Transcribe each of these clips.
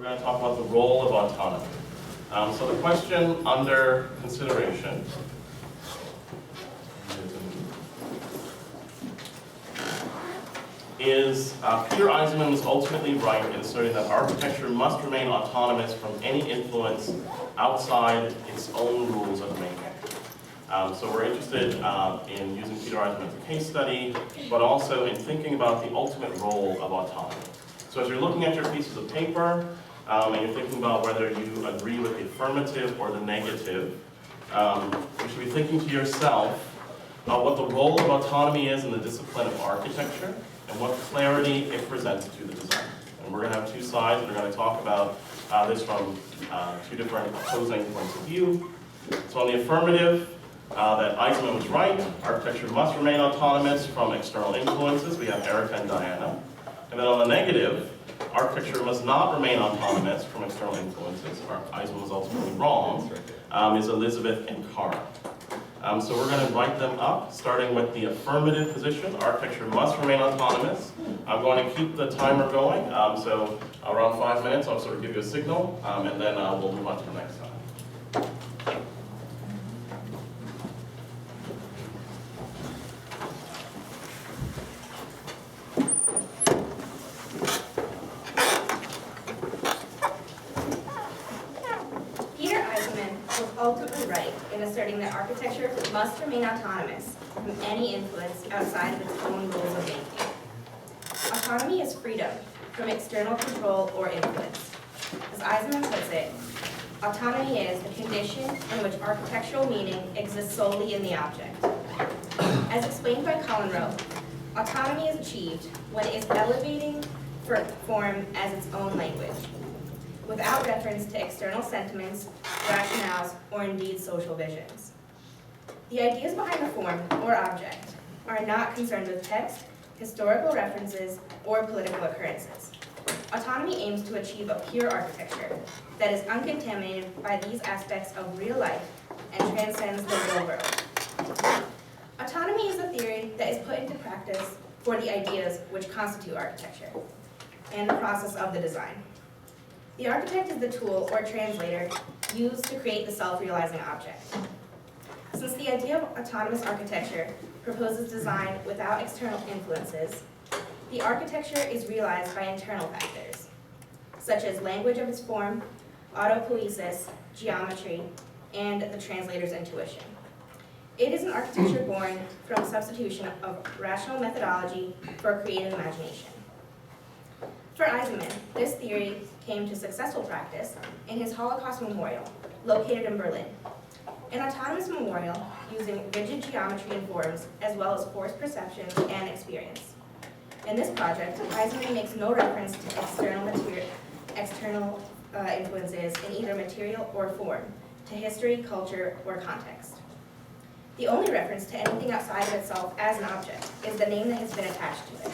we're going to talk about the role of autonomy. So the question under consideration is, Peter Eisenman was ultimately right in asserting that architecture must remain autonomous from any influence outside its own rules of making. So we're interested in using Peter Eisenman as a case study, but also in thinking about the ultimate role of autonomy. So as you're looking at your pieces of paper, and you're thinking about whether you agree with the affirmative or the negative, you should be thinking to yourself what the role of autonomy is in the discipline of architecture, and what clarity it presents to the design. And we're going to have two sides, and we're going to talk about this from two different opposing points of view. So on the affirmative, that Eisenman was right, architecture must remain autonomous from external influences. We have Erica and Diana. And then on the negative, architecture must not remain autonomous from external influences. Eisenman was ultimately wrong, is Elizabeth and Cara. So we're going to write them up, starting with the affirmative position. Architecture must remain autonomous. I'm going to keep the timer going, so around 5 minutes I'll sort of give you a signal, and then we'll move on to the next slide. Ultimately right in asserting that architecture must remain autonomous from any influence outside of its own rules of making. Autonomy is freedom from external control or influence. As Eisenman puts it, autonomy is the condition in which architectural meaning exists solely in the object. As explained by Colin Rowe, autonomy is achieved when it is elevating form as its own language, without reference to external sentiments, rationales, or indeed social visions. The ideas behind the form or object are not concerned with text, historical references, or political occurrences. Autonomy aims to achieve a pure architecture that is uncontaminated by these aspects of real life and transcends the real world. Autonomy is a theory that is put into practice for the ideas which constitute architecture and the process of the design. The architect is the tool or translator used to create the self-realizing object. Since the idea of autonomous architecture proposes design without external influences, the architecture is realized by internal factors, such as language of its form, autopoiesis, geometry, and the translator's intuition. It is an architecture born from substitution of rational methodology for a creative imagination. For Eisenman, this theory came to successful practice in his Holocaust Memorial, located in Berlin. An autonomous memorial using rigid geometry and forms, as well as forced perception and experience. In this project, Eisenman makes no reference to external influences in either material or form, to history, culture, or context. The only reference to anything outside of itself as an object is the name that has been attached to it.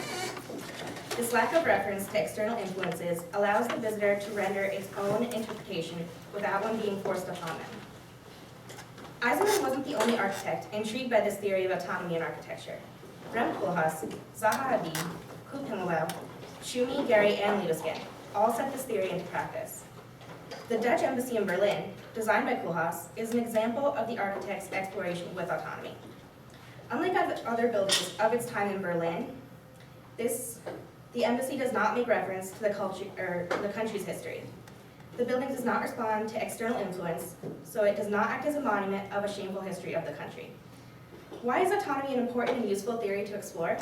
This lack of reference to external influences allows the visitor to render its own interpretation without one being forced upon them. Eisenman wasn't the only architect intrigued by this theory of autonomy in architecture. Rem Koolhaas, Zaha Hadid, Koop Himmelbouw, Schumi, Gehry, and Libeskind all set this theory into practice. The Dutch embassy in Berlin, designed by Koolhaas, is an example of the architect's exploration with autonomy. Unlike other buildings of its time in Berlin, the embassy does not make reference to the country's history. The building does not respond to external influence, so it does not act as a monument of a shameful history of the country. Why is autonomy an important and useful theory to explore?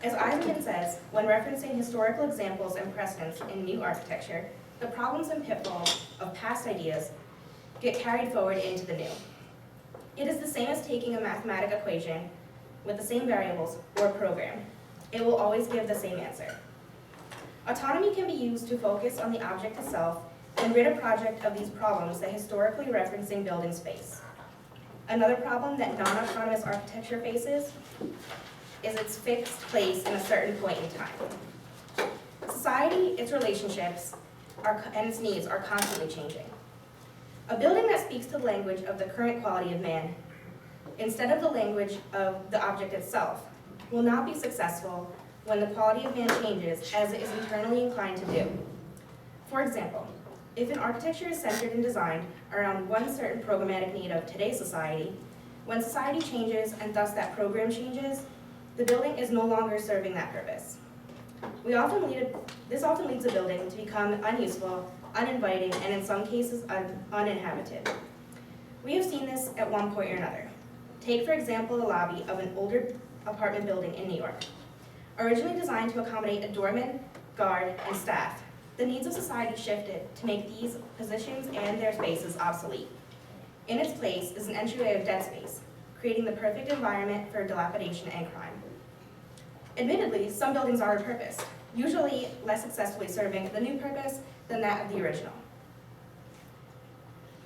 As Eisenman says, when referencing historical examples and precedents in new architecture, the problems and pitfalls of past ideas get carried forward into the new. It is the same as taking a mathematical equation with the same variables or program. It will always give the same answer. Autonomy can be used to focus on the object itself and rid a project of these problems that historically referencing buildings face. Another problem that non-autonomous architecture faces is its fixed place in a certain point in time. Society, its relationships, and its needs are constantly changing. A building that speaks to the language of the current quality of man, instead of the language of the object itself, will not be successful when the quality of man changes as it is internally inclined to do. For example, if an architecture is centered and designed around one certain programmatic need of today's society, when society changes and thus that program changes, the building is no longer serving that purpose. This often leads a building to become unuseful, uninviting, and in some cases uninhabited. We have seen this at one point or another. Take, for example, the lobby of an older apartment building in New York. Originally designed to accommodate a doorman, guard, and staff, the needs of society shifted to make these positions and their spaces obsolete. In its place is an entryway of dead space, creating the perfect environment for dilapidation and crime. Admittedly, some buildings are repurposed, usually less successfully serving the new purpose than that of the original.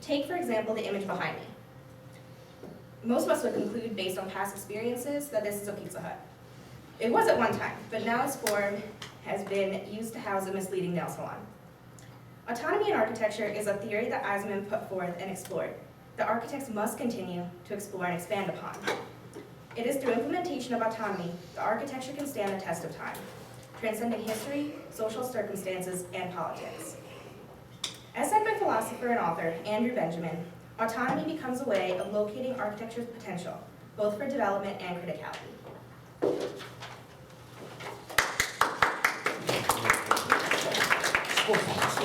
Take, for example, the image behind me. Most of us would conclude, based on past experiences, that this is a Pizza Hut. It was at one time, but now its form has been used to house a misleading nail salon. Autonomy in architecture is a theory that Eisenman put forth and explored, that architects must continue to explore and expand upon. It is through implementation of autonomy that architecture can stand the test of time, transcending history, social circumstances, and politics. As said by philosopher and author Andrew Benjamin, autonomy becomes a way of locating architecture's potential, both for development and criticality.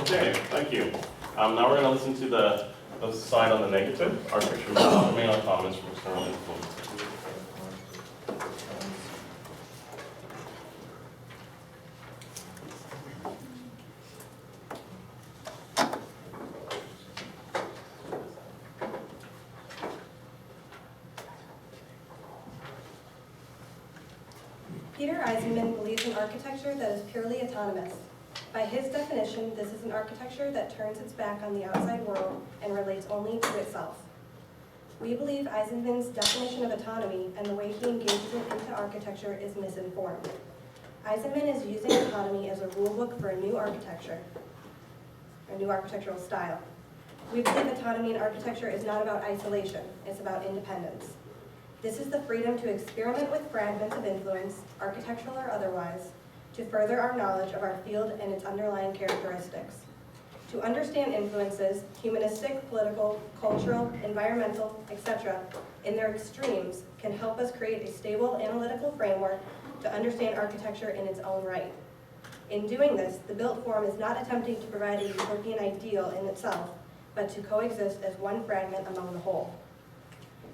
Okay, thank you. Now we're going to listen to the side on the negative. Architecture must remain autonomous from external influence. Peter Eisenman believes in architecture that is purely autonomous. By his definition, this is an architecture that turns its back on the outside world and relates only to itself. We believe Eisenman's definition of autonomy and the way he engages it into architecture is misinformed. Eisenman is using autonomy as a rulebook for a new architecture, a new architectural style. We believe autonomy in architecture is not about isolation, it's about independence. This is the freedom to experiment with fragments of influence, architectural or otherwise, to further our knowledge of our field and its underlying characteristics. To understand influences, humanistic, political, cultural, environmental, etc., in their extremes can help us create a stable analytical framework to understand architecture in its own right. In doing this, the built form is not attempting to provide a utopian ideal in itself, but to coexist as one fragment among the whole.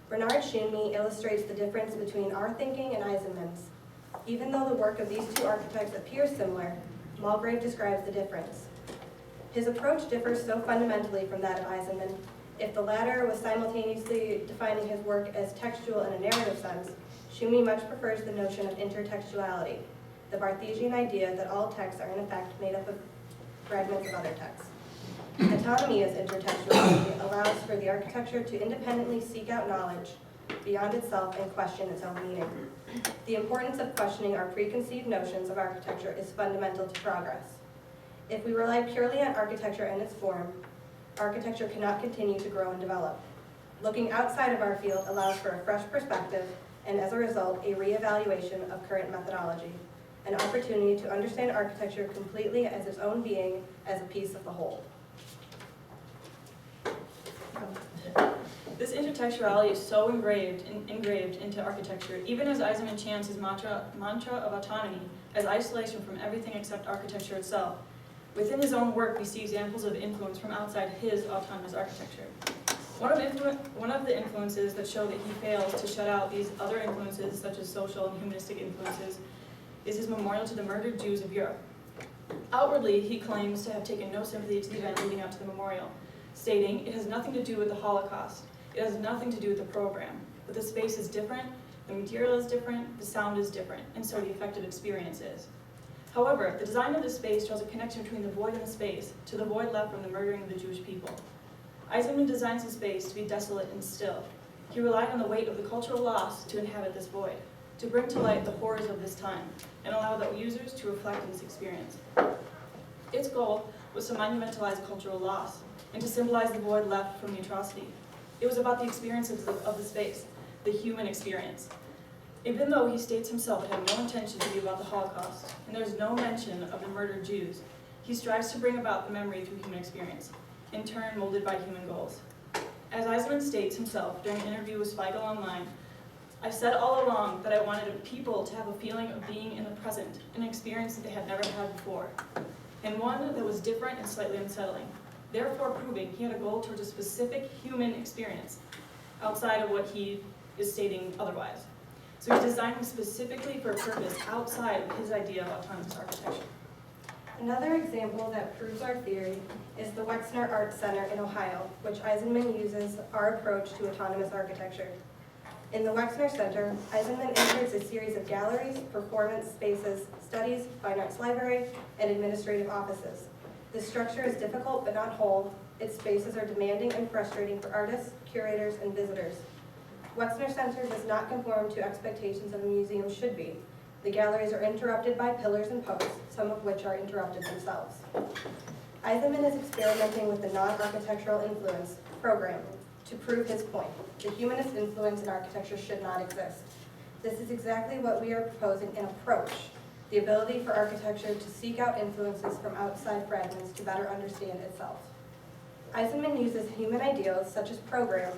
Bernard Schoenme illustrates the difference between our thinking and Eisenman's. Even though the work of these two architects appears similar, Mulgrave describes the difference. His approach differs so fundamentally from that of Eisenman. If the latter was simultaneously defining his work as textual in a narrative sense, Schoenme much prefers the notion of intertextuality, the Barthesian idea that all texts are in effect made up of fragments of other texts. Autonomy as intertextuality allows for the architecture to independently seek out knowledge beyond itself and question its own meaning. The importance of questioning our preconceived notions of architecture is fundamental to progress. If we rely purely on architecture and its form, architecture cannot continue to grow and develop. Looking outside of our field allows for a fresh perspective and, as a result, a reevaluation of current methodology, an opportunity to understand architecture completely as its own being, as a piece of the whole. This intertextuality is so engraved into architecture, even as Eisenman chants his mantra of autonomy as isolation from everything except architecture itself. Within his own work, we see examples of influence from outside his autonomous architecture. One of the influences that show that he fails to shut out these other influences, such as social and humanistic influences, is his memorial to the murdered Jews of Europe. Outwardly, he claims to have taken no sympathy to the event leading up to the memorial, stating, "It has nothing to do with the Holocaust. It has nothing to do with the program, but the space is different, the material is different, the sound is different, and so the affected experience is." However, the design of the space draws a connection between the void and the space to the void left from the murdering of the Jewish people. Eisenman designs the space to be desolate and still. He relied on the weight of the cultural loss to inhabit this void, to bring to light the horrors of this time, and allow the users to reflect on this experience. Its goal was to monumentalize cultural loss, and to symbolize the void left from the atrocity. It was about the experiences of the space, the human experience. Even though he states himself it had no intention to be about the Holocaust, and there is no mention of the murdered Jews, He strives to bring about the memory through human experience, in turn molded by human goals. As Eisenman states himself during an interview with Spiegel Online, "I've said all along that I wanted people to have a feeling of being in the present, an experience that they had never had before, and one that was different and slightly unsettling, therefore proving he had a goal towards a specific human experience, outside of what he is stating otherwise. So he's designing specifically for a purpose outside of his idea of autonomous architecture." Another example that proves our theory is the Wexner Arts Center in Ohio, which Eisenman uses our approach to autonomous architecture. In the Wexner Center, Eisenman integrates a series of galleries, performance spaces, studies, fine arts library, and administrative offices. The structure is difficult but not whole. Its spaces are demanding and frustrating for artists, curators, and visitors. Wexner Center does not conform to expectations of a museum should be. The galleries are interrupted by pillars and posts, some of which are interrupted themselves. Eisenman is experimenting with the non-architectural influence program to prove his point. The humanist influence in architecture should not exist. This is exactly what we are proposing in Approach, the ability for architecture to seek out influences from outside fragments to better understand itself. Eisenman uses human ideals such as program,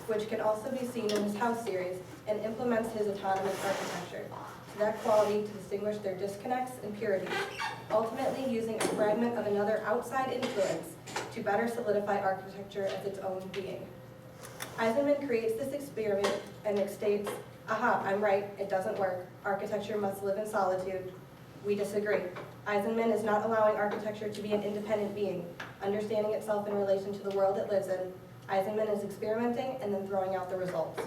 which can also be seen in his house series, and implements his autonomous architecture to that quality to distinguish their disconnects and purities, ultimately using a fragment of another outside influence to better solidify architecture as its own being. Eisenman creates this experiment and states, "Aha, I'm right, it doesn't work. Architecture must live in solitude." We disagree. Eisenman is not allowing architecture to be an independent being, understanding itself in relation to the world it lives in. Eisenman is experimenting and then throwing out the results.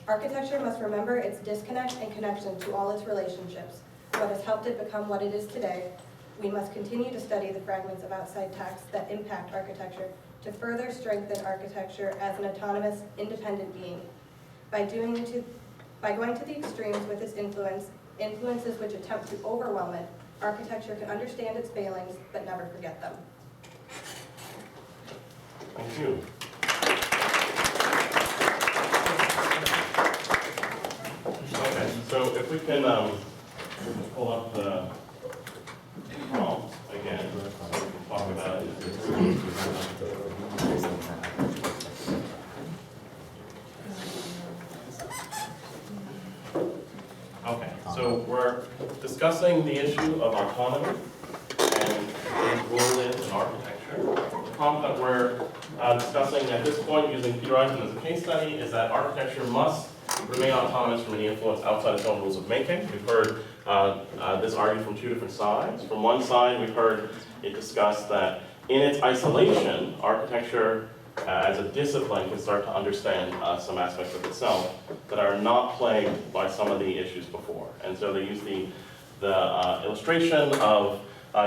Architecture must remember its disconnect and connection to all its relationships, what has helped it become what it is today. We must continue to study the fragments of outside texts that impact architecture to further strengthen architecture as an autonomous, independent being. By going to the extremes with its influences which attempt to overwhelm it, architecture can understand its failings but never forget them. Thank you. Okay, so if we can pull up the prompt again, so we can talk about it. Okay, so we're discussing the issue of autonomy and its role in architecture. The prompt that we're discussing at this point, using Peter Eisenman as a case study, is that architecture must remain autonomous from any influence outside its own rules of making. We've heard this argued from two different sides. From one side, we've heard it discussed that in its isolation, architecture as a discipline can start to understand some aspects of itself that are not plagued by some of the issues before. And so they use the illustration of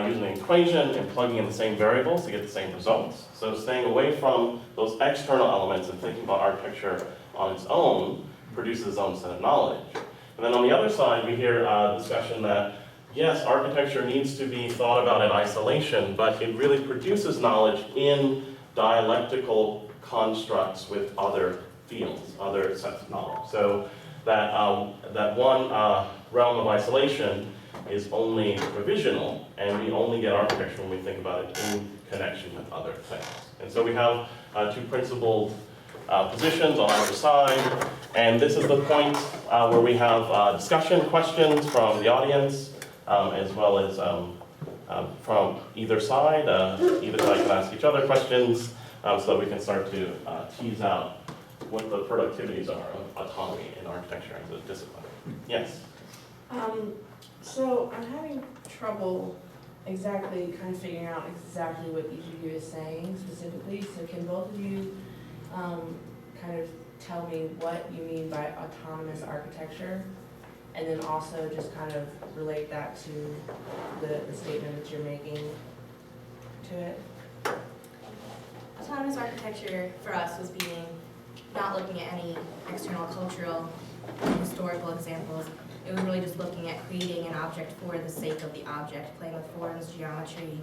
using an equation and plugging in the same variables to get the same results. So staying away from those external elements and thinking about architecture on its own produces its own set of knowledge. And then on the other side, we hear discussion that, yes, architecture needs to be thought about in isolation, but it really produces knowledge in dialectical constructs with other fields, other sets of knowledge. So that, that one realm of isolation is only provisional, and we only get architecture when we think about it in connection with other things. And so we have two principled positions on either side, and this is the point where we have discussion questions from the audience, as well as from either side. Either side can ask each other questions, so that we can start to tease out what the productivities are of autonomy in architecture as a discipline. Yes? So I'm having trouble exactly kind of figuring out exactly what each of you is saying specifically. So can both of you kind of tell me what you mean by autonomous architecture? And then also just kind of relate that to the statement that you're making to it? Autonomous architecture for us was not looking at any external cultural and historical examples. It was really just looking at creating an object for the sake of the object, playing with forms, geometry,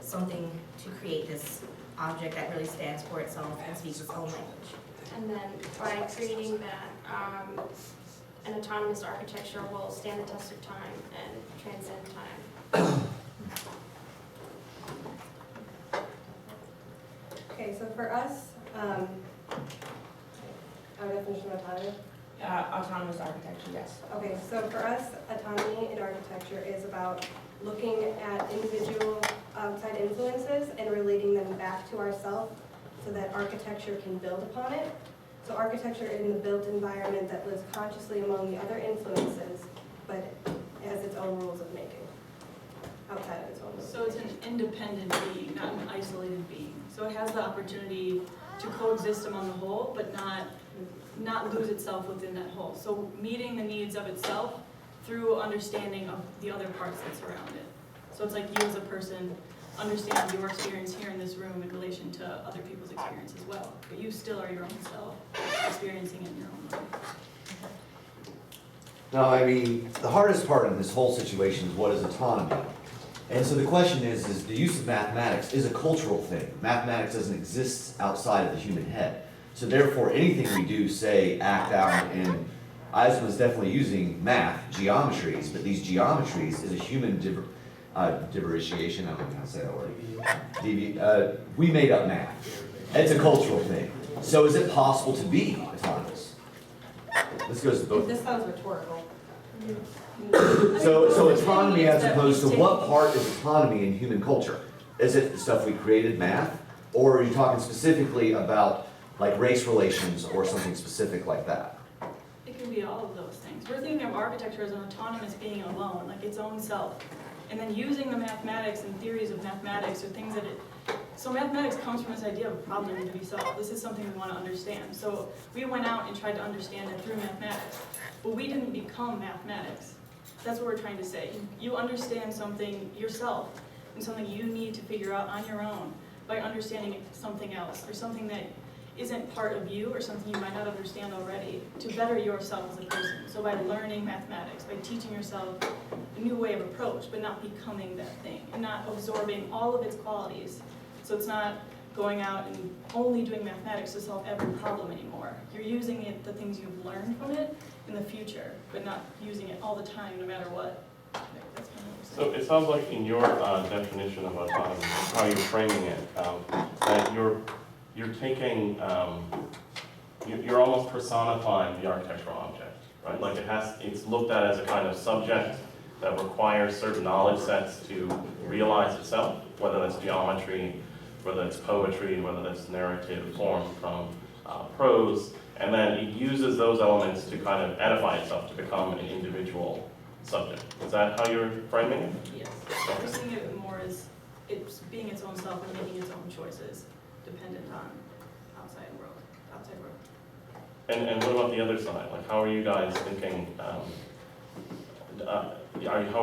something to create this object that really stands for itself and speaks its own language. And then by creating that, an autonomous architecture will stand the test of time and transcend time. autonomous architecture, yes. Okay, so for us, autonomy in architecture is about looking at individual outside influences and relating them back to ourselves so that architecture can build upon it. So architecture in the built environment that lives consciously among the other influences, but has its own rules of making, outside of its own rules. So it's an independent being, not an isolated being. So it has the opportunity to coexist among the whole, but not lose itself within that whole. So meeting the needs of itself through understanding of the other parts that surround it. So it's like you as a person understand your experience here in this room in relation to other people's experience as well. But you still are your own self, experiencing it in your own way. No, I mean, the hardest part in this whole situation is what is autonomy? And so the question is the use of mathematics is a cultural thing. Mathematics doesn't exist outside of the human head. So therefore, anything we do, say, act out, and Eisenman's definitely using math, geometries, but these geometries is a human differentiation, I don't know how to say that word. We made up math. It's a cultural thing. So is it possible to be autonomous? This goes to both. This sounds rhetorical. So autonomy as opposed to what part is autonomy in human culture? Is it the stuff we created, math? Or are you talking specifically about like race relations or something specific like that? It can be all of those things. We're thinking of architecture as an autonomous being alone, like its own self. And then using the mathematics and theories of mathematics or things that so mathematics comes from this idea of a problem to be solved. This is something we want to understand. So we went out and tried to understand it through mathematics. But we didn't become mathematics. That's what we're trying to say. You understand something yourself and something you need to figure out on your own by understanding something else or something that isn't part of you or something you might not understand already to better yourself as a person. So by learning mathematics, by teaching yourself a new way of approach, but not becoming that thing and not absorbing all of its qualities. So it's not going out and only doing mathematics to solve every problem anymore. You're using it, the things you've learned from it in the future, but not using it all the time, no matter what. That's kind of what we're saying. So it sounds like in your definition of autonomy, how you're framing it, that you're taking, you're almost personifying the architectural object, right? Like it's looked at as a kind of subject that requires certain knowledge sets to realize itself, whether that's geometry, whether it's poetry, whether that's narrative form from prose, and then it uses those elements to kind of edify itself to become an individual subject. Is that how you're framing it? Yes. We're seeing it more as it's being its own self and making its own choices, dependent on outside world. And what about the other side? Like, how are you guys thinking? How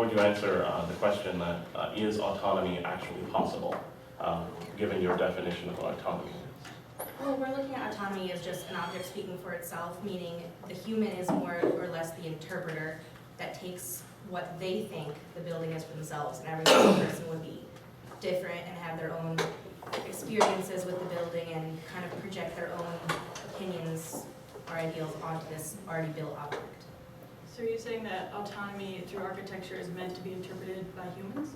would you answer the question that is autonomy actually possible, given your definition of what autonomy is? Well, we're looking at autonomy as just an object speaking for itself, meaning the human is more or less the interpreter that takes what they think the building is for themselves, and every single person would be different and have their own experiences with the building and kind of project their own opinions or ideals onto this already built object. So are you saying that autonomy through architecture is meant to be interpreted by humans?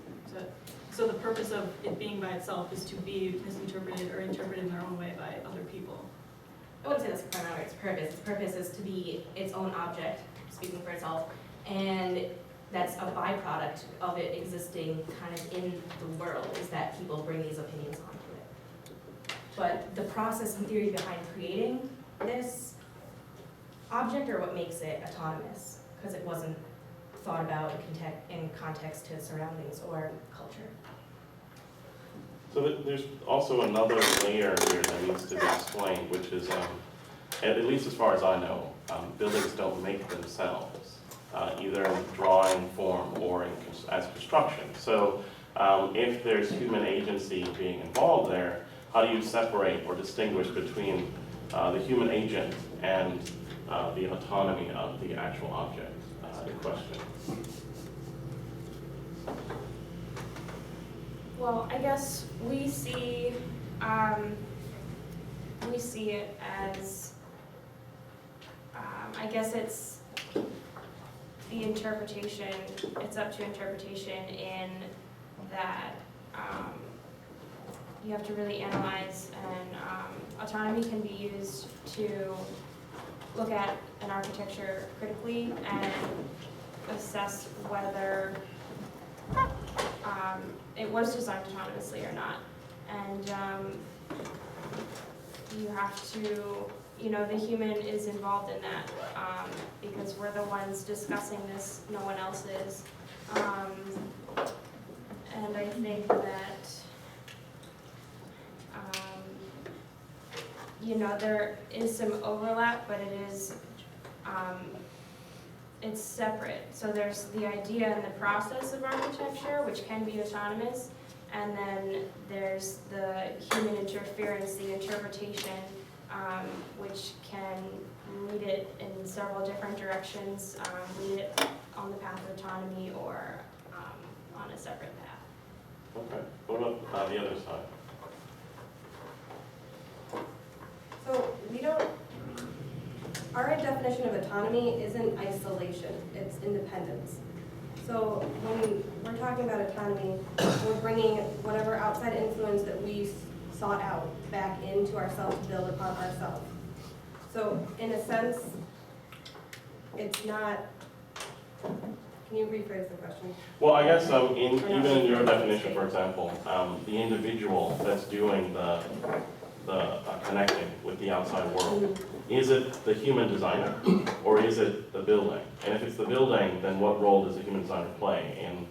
So the purpose of it being by itself is to be misinterpreted or interpreted in their own way by other people? I wouldn't say that's primarily its purpose. Its purpose is to be its own object, speaking for itself, and that's a byproduct of it existing kind of in the world, is that people bring these opinions onto it. But the process and theory behind creating this object are what makes it autonomous, because it wasn't thought about in context to surroundings or culture. So there's also another layer here that needs to be explained, which is, at least as far as I know, buildings don't make themselves, either in drawing form or as construction. So if there's human agency being involved there, how do you separate or distinguish between the human agent and the autonomy of the actual object in question? Well, I guess we see it as, I guess it's the interpretation, it's up to interpretation in that you have to really analyze, and autonomy can be used to look at an architecture critically and assess whether it was designed autonomously or not. And you have to, the human is involved in that because we're the ones discussing this, no one else is. And I think that, there is some overlap, but it is, it's separate. So there's the idea and the process of architecture, which can be autonomous, and then there's the human interference, the interpretation, which can lead it in several different directions, lead it on the path of autonomy or on a separate path. Okay, what about the other side? So our definition of autonomy isn't isolation, it's independence. So when we're talking about autonomy, we're bringing whatever outside influence that we sought out back into ourselves to build upon ourselves. So in a sense, it's not, can you rephrase the question? Well, I guess even in your definition, for example, the individual that's doing the connecting with the outside world, is it the human designer or is it the building? And if it's the building, then what role does the human designer play in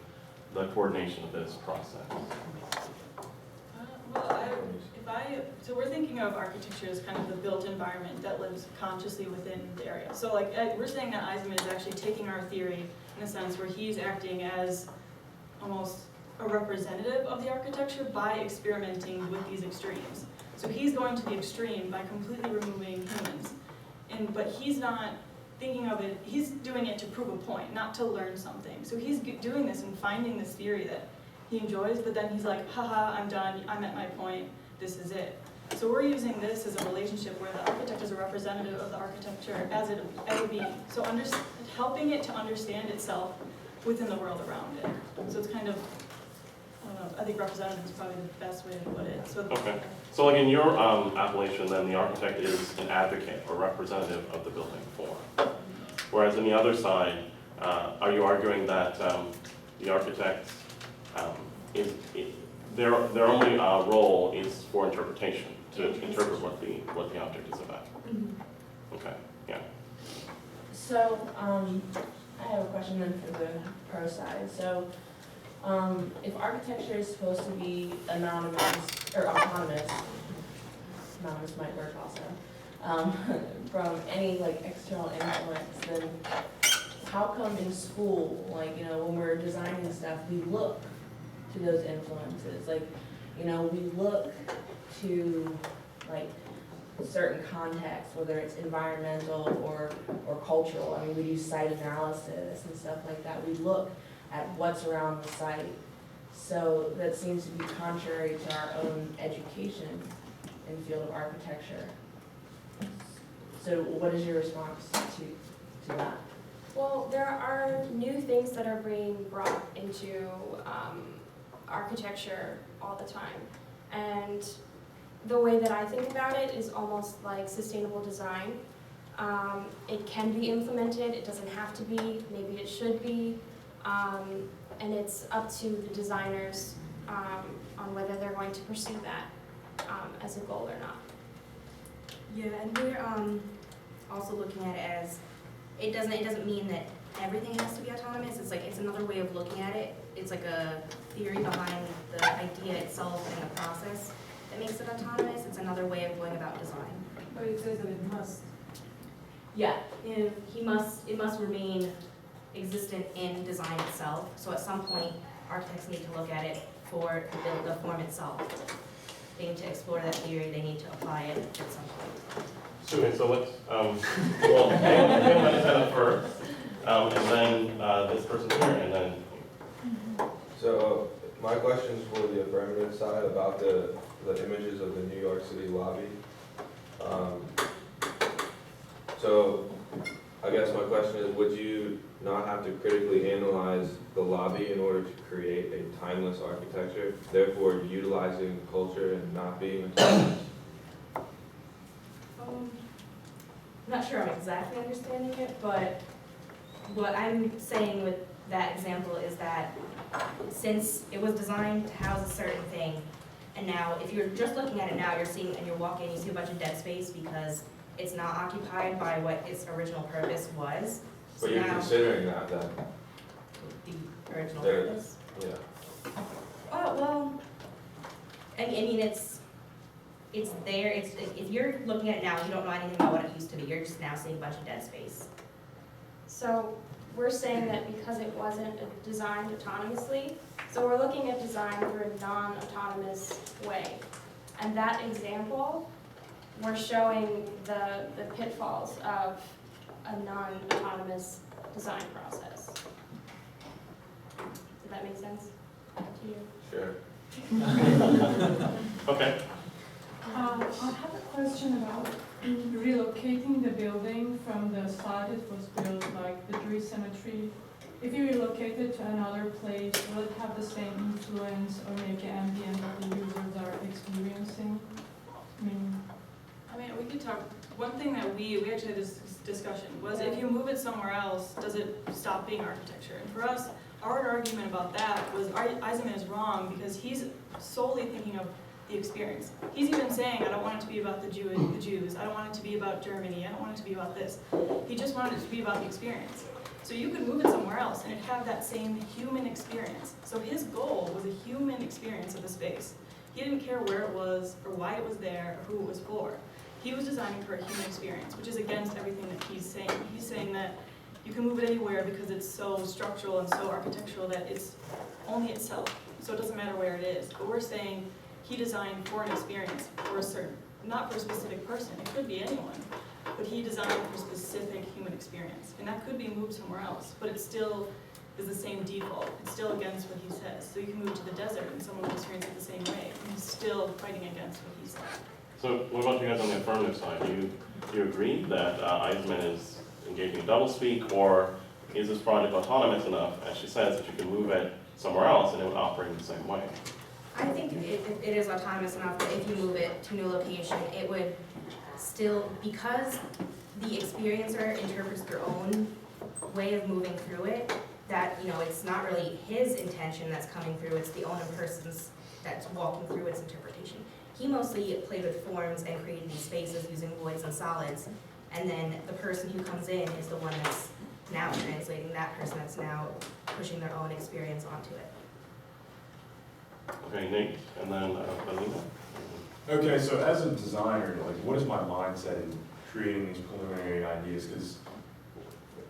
the coordination of this process? So we're thinking of architecture as kind of the built environment that lives consciously within the area. So like, we're saying that Eisenman is actually taking our theory in a sense where he's acting as almost a representative of the architecture by experimenting with these extremes. So he's going to the extreme by completely removing humans. But he's not thinking of it, he's doing it to prove a point, not to learn something. So he's doing this and finding this theory that he enjoys, but then he's like, haha, I'm done, I'm at my point, this is it. So we're using this as a relationship where the architect is a representative of the architecture as a being. So helping it to understand itself within the world around it. So it's kind of, I don't know, I think representative is probably the best way to put it. So Okay. So like in your appellation, then the architect is an advocate or representative of the building form. Whereas on the other side, are you arguing that the architect their only role is for interpretation, to interpret what the object is about? Okay, yeah. So, I have a question then for the pro side. So, if architecture is supposed to be anonymous, or autonomous might work also, from any like external influence, then how come in school, like, when we're designing stuff, we look to those influences? Like, we look to like certain contexts, whether it's environmental or cultural. I mean, we do site analysis and stuff like that. We look at what's around the site. So that seems to be contrary to our own education in the field of architecture. So what is your response to that? Well, there are new things that are being brought into architecture all the time. And the way that I think about it is almost like sustainable design. It can be implemented, it doesn't have to be, maybe it should be. And it's up to the designers on whether they're going to pursue that as a goal or not. Yeah, and we're also looking at it as, it doesn't mean that everything has to be autonomous. It's another way of looking at it. It's like a theory behind the idea itself and the process that makes it autonomous. It's another way of going about design. But it says that it must. Yeah. It must remain existent in design itself. So at some point, architects need to look at it for the form itself. They need to explore that theory. They need to apply it at some point. So let's, well, hang on a first, and then this person here, and then. So my question is for the affirmative side about the images of the New York City lobby. So I guess my question is, would you not have to critically analyze the lobby in order to create a timeless architecture, therefore utilizing culture and not being autonomous? not sure I'm exactly understanding it, but what I'm saying with that example is that since it was designed to house a certain thing, and now if you're just looking at it now, you're seeing, and you're walking, you see a bunch of dead space because it's not occupied by what its original purpose was. So But you're now, considering that then, the original There- purpose. yeah. Oh, well, I mean, it's there, if you're looking at it now, you don't know anything about what it used to be, you're just now seeing a bunch of dead space. So we're saying that because it wasn't designed autonomously, so we're looking at design through a non-autonomous way. And that example, we're showing the pitfalls of a non-autonomous design process. Does that make sense to you? Sure. Okay, I have a question about relocating the building from the site it was built, like the Jewish cemetery. If you relocate it to another place, will it have the same influence or make it ambient that the users are experiencing? I mean, we could talk, one thing that we actually had this discussion was if you move it somewhere else, does it stop being architecture? And for us, our argument about that was Eisenman is wrong because he's solely thinking of the experience. He's even saying, I don't want it to be about the Jews, I don't want it to be about Germany, I don't want it to be about this. He just wanted it to be about the experience. So you could move it somewhere else and it'd have that same human experience. So his goal was a human experience of the space. He didn't care where it was or why it was there or who it was for. He was designing for a human experience, which is against everything that he's saying. He's saying that you can move it anywhere because it's so structural and so architectural that it's only itself. So it doesn't matter where it is. But we're saying he designed for an experience, for a certain, not for a specific person. It could be anyone. But he designed for a specific human experience. And that could be moved somewhere else, but it still is the same default. It's still against what he says. So you can move to the desert and someone will experience it the same way. And he's still fighting against what he said. so what about you guys on the affirmative side? Do you agree that Eisenman is engaging in doublespeak, or is this project autonomous enough, as she says, that you can move it somewhere else and it would operate in the same way? I think it is autonomous enough that if you move it to a new location, it would still, because the experiencer interprets their own way of moving through it, that, you know, it's not really his intention that's coming through, it's the owner person's that's walking through its interpretation. He mostly played with forms and created these spaces using voids and solids, and then the person who comes in is the one that's now translating that person that's now pushing their own experience onto it. Okay, Nate, and then Alina. Okay, so as a designer, like, what is my mindset in creating these preliminary ideas? Because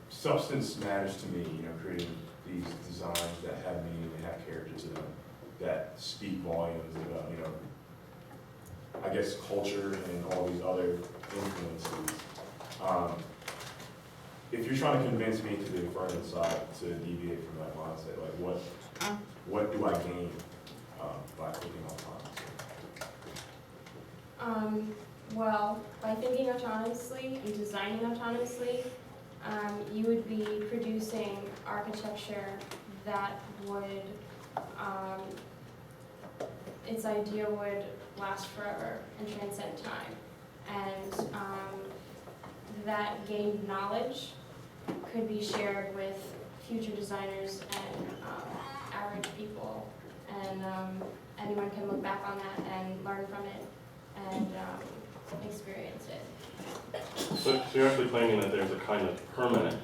substance matters to me, you know, creating these designs that have meaning, that have character to them, that speak volumes about, you know, I guess culture and all these other influences. If you're trying to convince me to the affirmative side to deviate from that mindset, like what do I gain by thinking autonomously? Well, by thinking autonomously and designing autonomously, you would be producing architecture that would, its idea would last forever and transcend time. And that gained knowledge could be shared with future designers and average people. And anyone can look back on that and learn from it and experience it. So you're actually claiming that there's a kind of permanence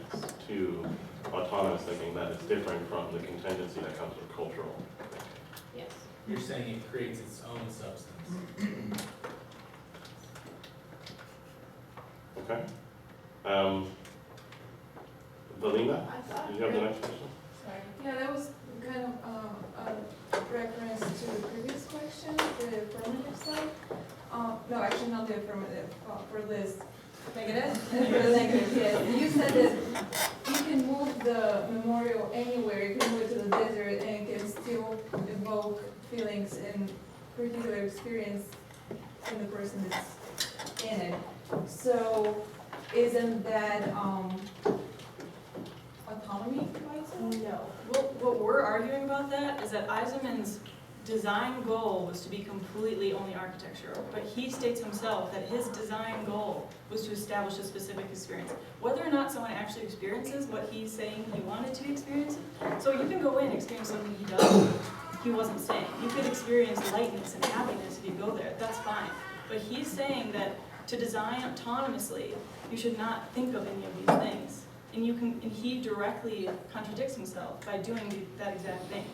to autonomous thinking that is different from the contingency that comes with cultural. Yes. You're saying it creates its own substance. Okay. Valina, do you have the next question? Sorry. Yeah, that was kind of a reference to the previous question, the affirmative side. No, actually not the affirmative, for Liz. Negative? For the negative, yes. You said that you can move the memorial anywhere, you can move it to the desert and it can still evoke feelings and particular experience in the person that's in it. So isn't that autonomy by itself? No. What we're arguing about that is that Eisenman's design goal was to be completely only architecture, but he states himself that his design goal was to establish a specific experience. Whether or not someone actually experiences what he's saying he wanted to experience, so you can go in and experience something he wasn't saying. You could experience lightness and happiness if you go there, that's fine. But he's saying that to design autonomously, you should not think of any of these things. And he directly contradicts himself by doing that exact thing,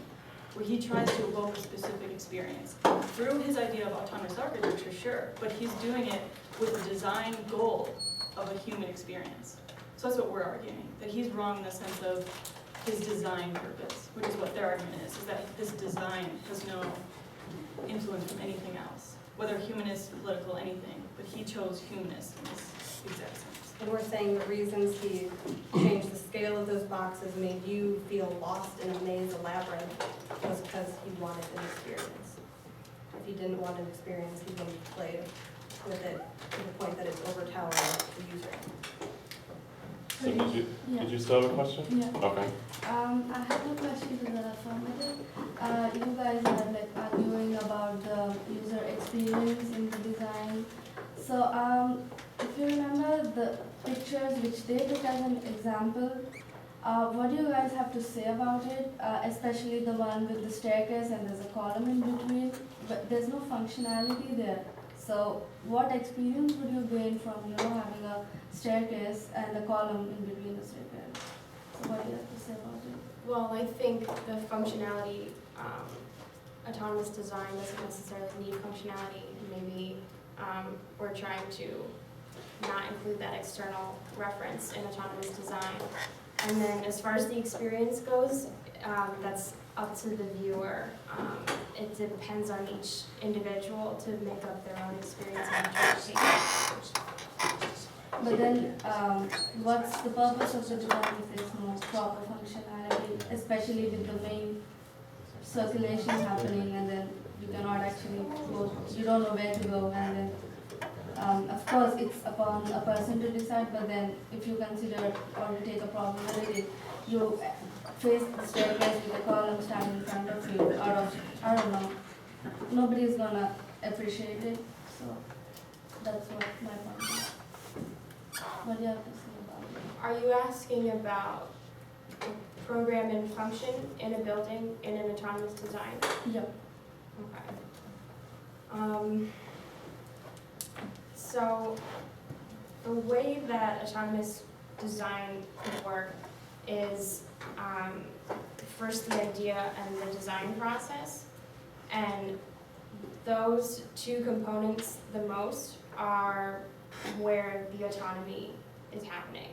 where he tries to evoke a specific experience. Through his idea of autonomous architecture, sure, but he's doing it with a design goal of a human experience. So that's what we're arguing, that he's wrong in the sense of his design purpose, which is what their argument is that this design has no influence from anything else, whether humanist, political, anything, but he chose humanist in this exact sense. And we're saying the reasons he changed the scale of those boxes made you feel lost in a maze, a labyrinth, was because he wanted an experience. If he didn't want an experience, he wouldn't play with it to the point that it's overtowering the user. So did you still have a question? Yeah. Okay. I have a question to the affirmative. You guys are like arguing about the user experience in the design. So if you remember the pictures which they took as an example, what do you guys have to say about it? Especially the one with the staircase and there's a column in between, but there's no functionality there. So what experience would you gain from having a staircase and a column in between the staircase? So what do you have to say about it? Well, I think the functionality, autonomous design doesn't necessarily need functionality. Maybe we're trying to not include that external reference in autonomous design. And then as far as the experience goes, that's up to the viewer. It depends on each individual to make up their own experience and interpretation. But then, what's the purpose of the design if there's no proper functionality, especially with the main circulation happening, and then you cannot actually go, you don't know where to go, and then, of course, it's upon a person to decide, but then if you consider or you take a probability, you face the staircase with a column standing in front of you, I don't know, nobody's gonna appreciate it, so that's what my point is. What do you have to say about it? Are you asking about the program and function in a building in an autonomous design? Yep. Okay. So the way that autonomous design could work is first the idea and the design process, and those two components the most are where the autonomy is happening.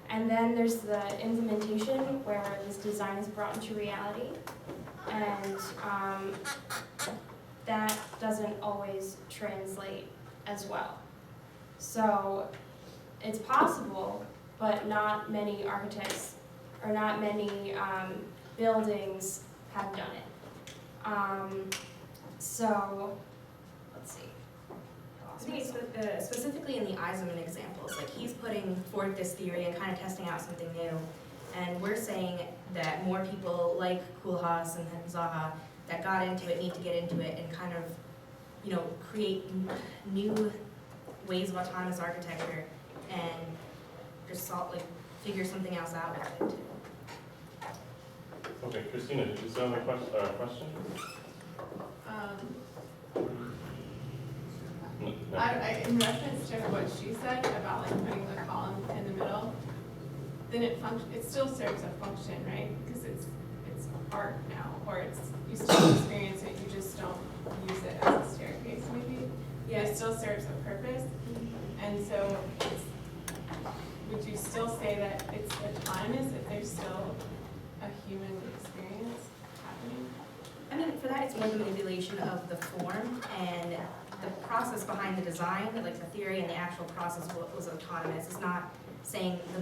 And then there's the implementation where this design is brought into reality, and that doesn't always translate as well. So it's possible, but not many architects or not many buildings have done it. So let's see. I think specifically in the Eisenman examples, like he's putting forth this theory and kind of testing out something new. And we're saying that more people like Koolhaas and Zaha that got into it need to get into it and kind of, create new ways of autonomous architecture and just figure something else out with it too. Okay, Christina, did you still have a question? No. In reference to what she said about putting the column in the middle, then it still serves a function, right? Because it's art now, or you still experience it, you just don't use it as a staircase maybe. Yeah, it still serves a purpose. And so would you still say that it's autonomous if there's still a human experience happening? I mean, for that, it's more the manipulation of the form and the process behind the design, like the theory and the actual process was autonomous. It's not saying the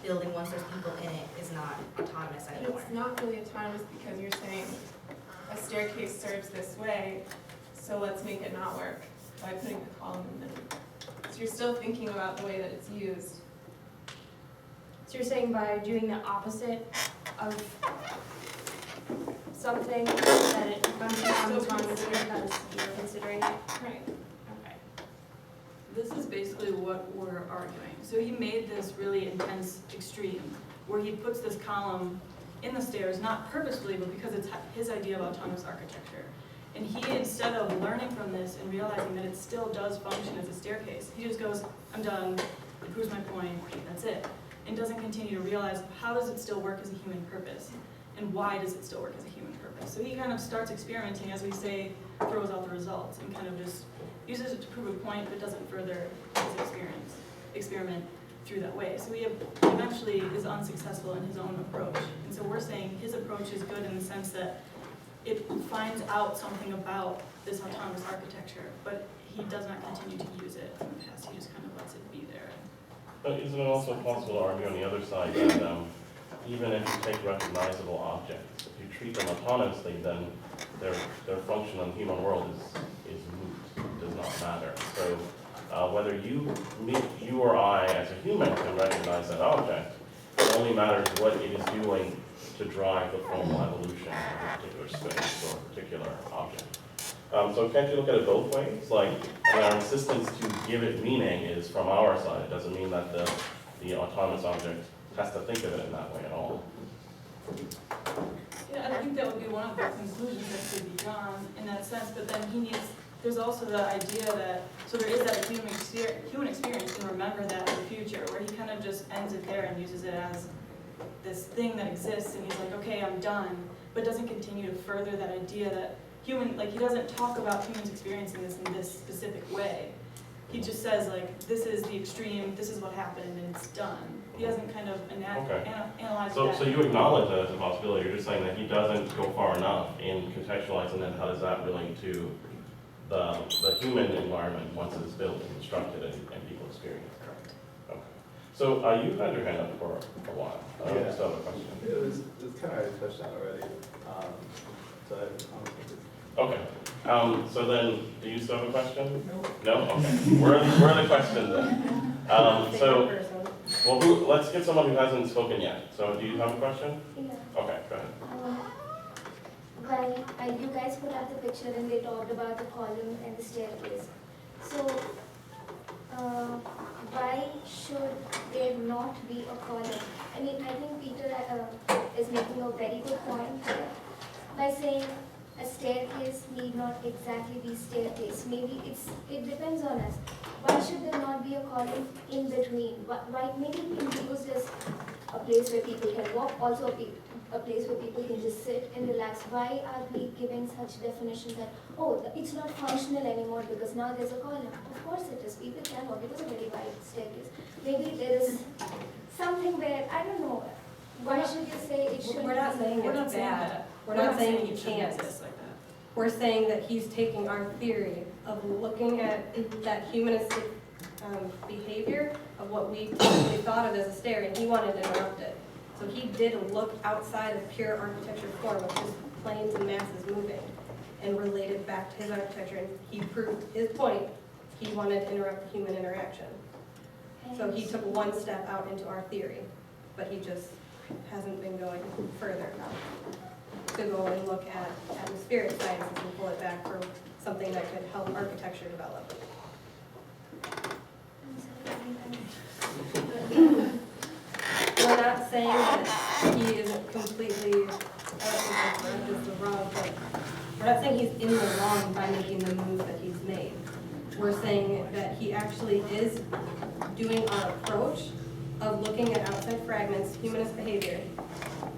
building, once there's people in it, is not autonomous anymore. It's not really autonomous because you're saying a staircase serves this way, so let's make it not work by putting the column in the middle. So you're still thinking about the way that it's used. So you're saying by doing the opposite of something that it becomes autonomous because you're considering it? Right. Okay. This is basically what we're arguing. So he made this really intense extreme, where he puts this column in the stairs, not purposefully, but because it's his idea of autonomous architecture. And he, instead of learning from this and realizing that it still does function as a staircase, he just goes, I'm done, it proves my point, that's it. And doesn't continue to realize, how does it still work as a human purpose? And why does it still work as a human purpose? So he kind of starts experimenting, as we say, throws out the results, and kind of just uses it to prove a point, but doesn't further his experiment through that way. So he eventually is unsuccessful in his own approach. And so we're saying his approach is good in the sense that it finds out something about this autonomous architecture, but he does not continue to use it in the past. He just kind of lets it be there. But isn't it also possible to argue on the other side that even if you take recognizable objects, if you treat them autonomously, then their function in the human world is moot, it does not matter. So whether you or I as a human can recognize that object, it only matters what it is doing to drive the formal evolution of a particular space or a particular object. So can't you look at it both ways? Like, our insistence to give it meaning is from our side. It doesn't mean that the autonomous object has to think of it in that way at all. Yeah, I think that would be one of the conclusions that could be drawn in that sense, but then there's also the idea that, so there is that human experience, and remember that in the future, where he kind of just ends it there and uses it as this thing that exists, and he's like, okay, I'm done, but doesn't continue to further that idea that he doesn't talk about humans experiencing this in this specific way. He just says, like, this is the extreme, this is what happened, and it's done. He doesn't kind of analyze that. So you acknowledge that as a possibility. You're just saying that he doesn't go far enough in contextualizing then how does that relate to the human environment once it's built and constructed and people experience it. Correct. Okay. So you've had your hand up for a while. I Yeah. still have a question. It was kind of already touched on already. So I don't think it's... Okay. So then, do you still have a question? No. Okay. Where are the questions then? Let's get someone who hasn't spoken yet. So do you have a question? Yeah. Okay, go ahead. You guys put up the picture and they talked about the column and the staircase. So, why should there not be a column? I mean, I think Peter is making a very good point here by saying a staircase need not exactly be staircase. Maybe it depends on us. Why should there not be a column in between? Why maybe it can be used as a place where people can walk, also a place where people can just sit and relax. Why are we giving such definition that, oh, it's not functional anymore because now there's a column? Of course it is. People can walk. It was a very wide staircase. Maybe there is something where, I don't know, why should you say it should We're not saying it's bad. We're not saying you can't. We're saying that he's taking our theory of looking at that humanistic behavior of what we probably thought of as a stair, and he wanted to interrupt it. So he did look outside of pure architecture form of just planes and masses moving and related back to his architecture, and he proved his point. He wanted to interrupt human interaction. So he took one step out into our theory, but he just hasn't been going further to go and look at atmospheric sciences and pull it back for something that could help architecture develop. We're not saying that he isn't completely, I don't think that's just the wrong thing. We're not saying he's in the wrong by making the move that he's made. We're saying that he actually is doing our approach of looking at outside fragments, humanist behavior,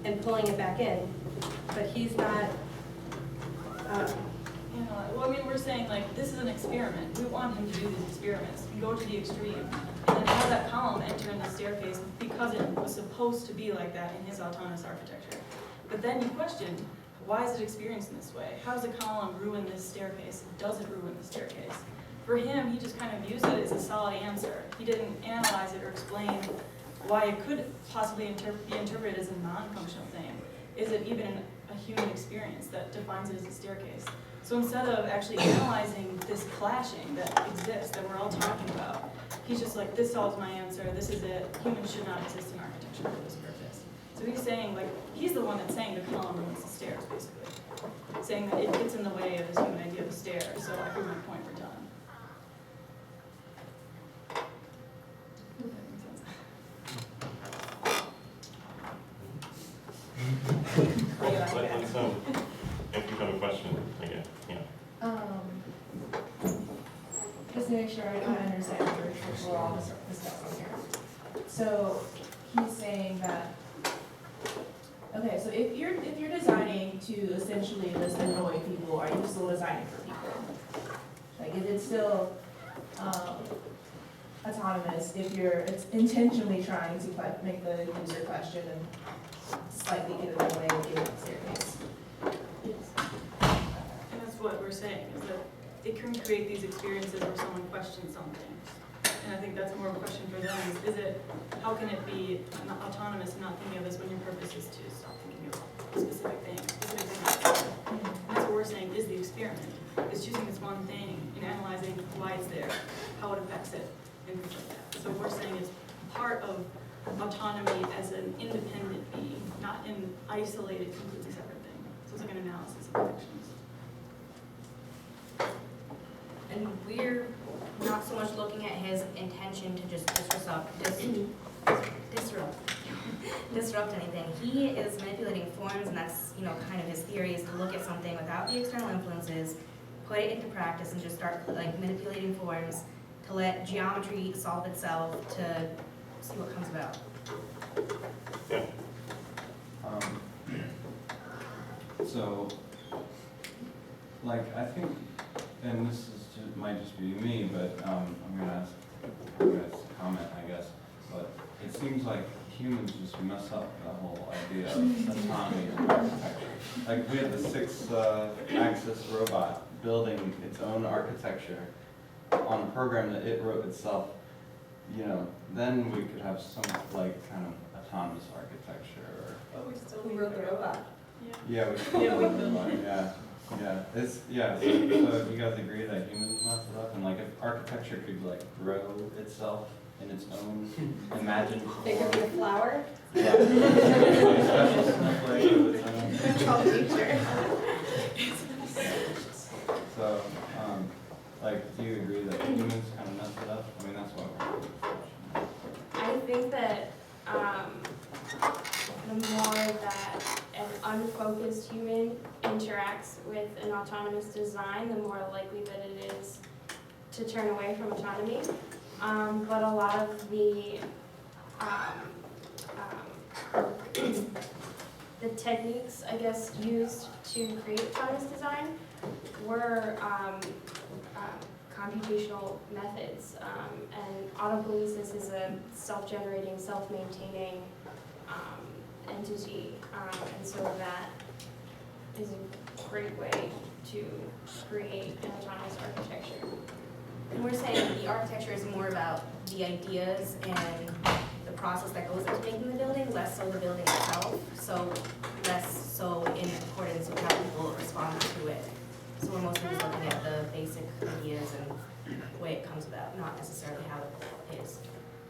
and pulling it back in, but he's not, Well, I mean, we're saying, like, this is an experiment. We want him to do these experiments and go to the extreme. And then have that column enter in the staircase because it was supposed to be like that in his autonomous architecture. But then you question, why is it experienced in this way? How does a column ruin this staircase? Does it ruin the staircase? For him, he just kind of used it as a solid answer. He didn't analyze it or explain why it could possibly be interpreted as a non-functional thing. Is it even a human experience that defines it as a staircase? So instead of actually analyzing this clashing that exists, that we're all talking about, he's just like, this solves my answer, this is it, humans should not exist in architecture for this purpose. So So he's saying, like, he's the one that's saying the column ruins the stairs, basically. Saying that it gets in the way of this human idea of a stair, so I prove my point, we're done. Hope that makes sense. So, if you have a question, again, yeah. Just to make sure I understand what we're all discussing here. So he's saying that, okay, so if you're designing to essentially just annoy people, are you still designing for people? Like, is it still autonomous if you're intentionally trying to make the user question and slightly get in the way of getting up the staircase? And that's what we're saying, is that it can create these experiences where someone questions something. And I think that's more of a question for them, is it, how can it be autonomous and not thinking of this when your purpose is to stop thinking of specific things? And that's what we're saying is the experiment. It's choosing this one thing and analyzing why it's there, how it affects it, and things like that. So we're saying it's part of autonomy as an independent being, not an isolated, completely separate thing. So it's like an analysis of actions. And we're not so much looking at his intention to just disrupt anything. He is manipulating forms, and that's, you know, kind of his theory, is to look at something without the external influences, put it into practice, and just start like manipulating forms to let geometry solve itself, to see what comes about. Yeah. So, like, I think, and this is might just be me, but I'm gonna ask you guys to comment, I guess. But it seems like humans just mess up the whole idea of autonomy and architecture. Like, we have the 6-axis robot building its own architecture on a program that it wrote itself. You know, then we could have some like kind of autonomous architecture. But we still Who wrote the robot? Yeah, we Yeah, we could. Yeah. So you guys agree that humans mess it up, and like if architecture could like grow itself in its own imagined form. It could be a flower. Yeah. Special snowflake of its own. Control nature. So, like, do you agree that humans kind of mess it up? I mean, that's what I think that the more that an unfocused human interacts with an autonomous design, the more likely that it is to turn away from autonomy. But a lot of the techniques, I guess, used to create autonomous design were computational methods. And autopoiesis is a self-generating, self-maintaining entity. And so that is a great way to create an autonomous architecture. And we're saying the architecture is more about the ideas and the process that goes into making the building, less so the building itself, so less so in accordance with how people respond to it. So we're mostly just looking at the basic ideas and the way it comes about, not necessarily how it is.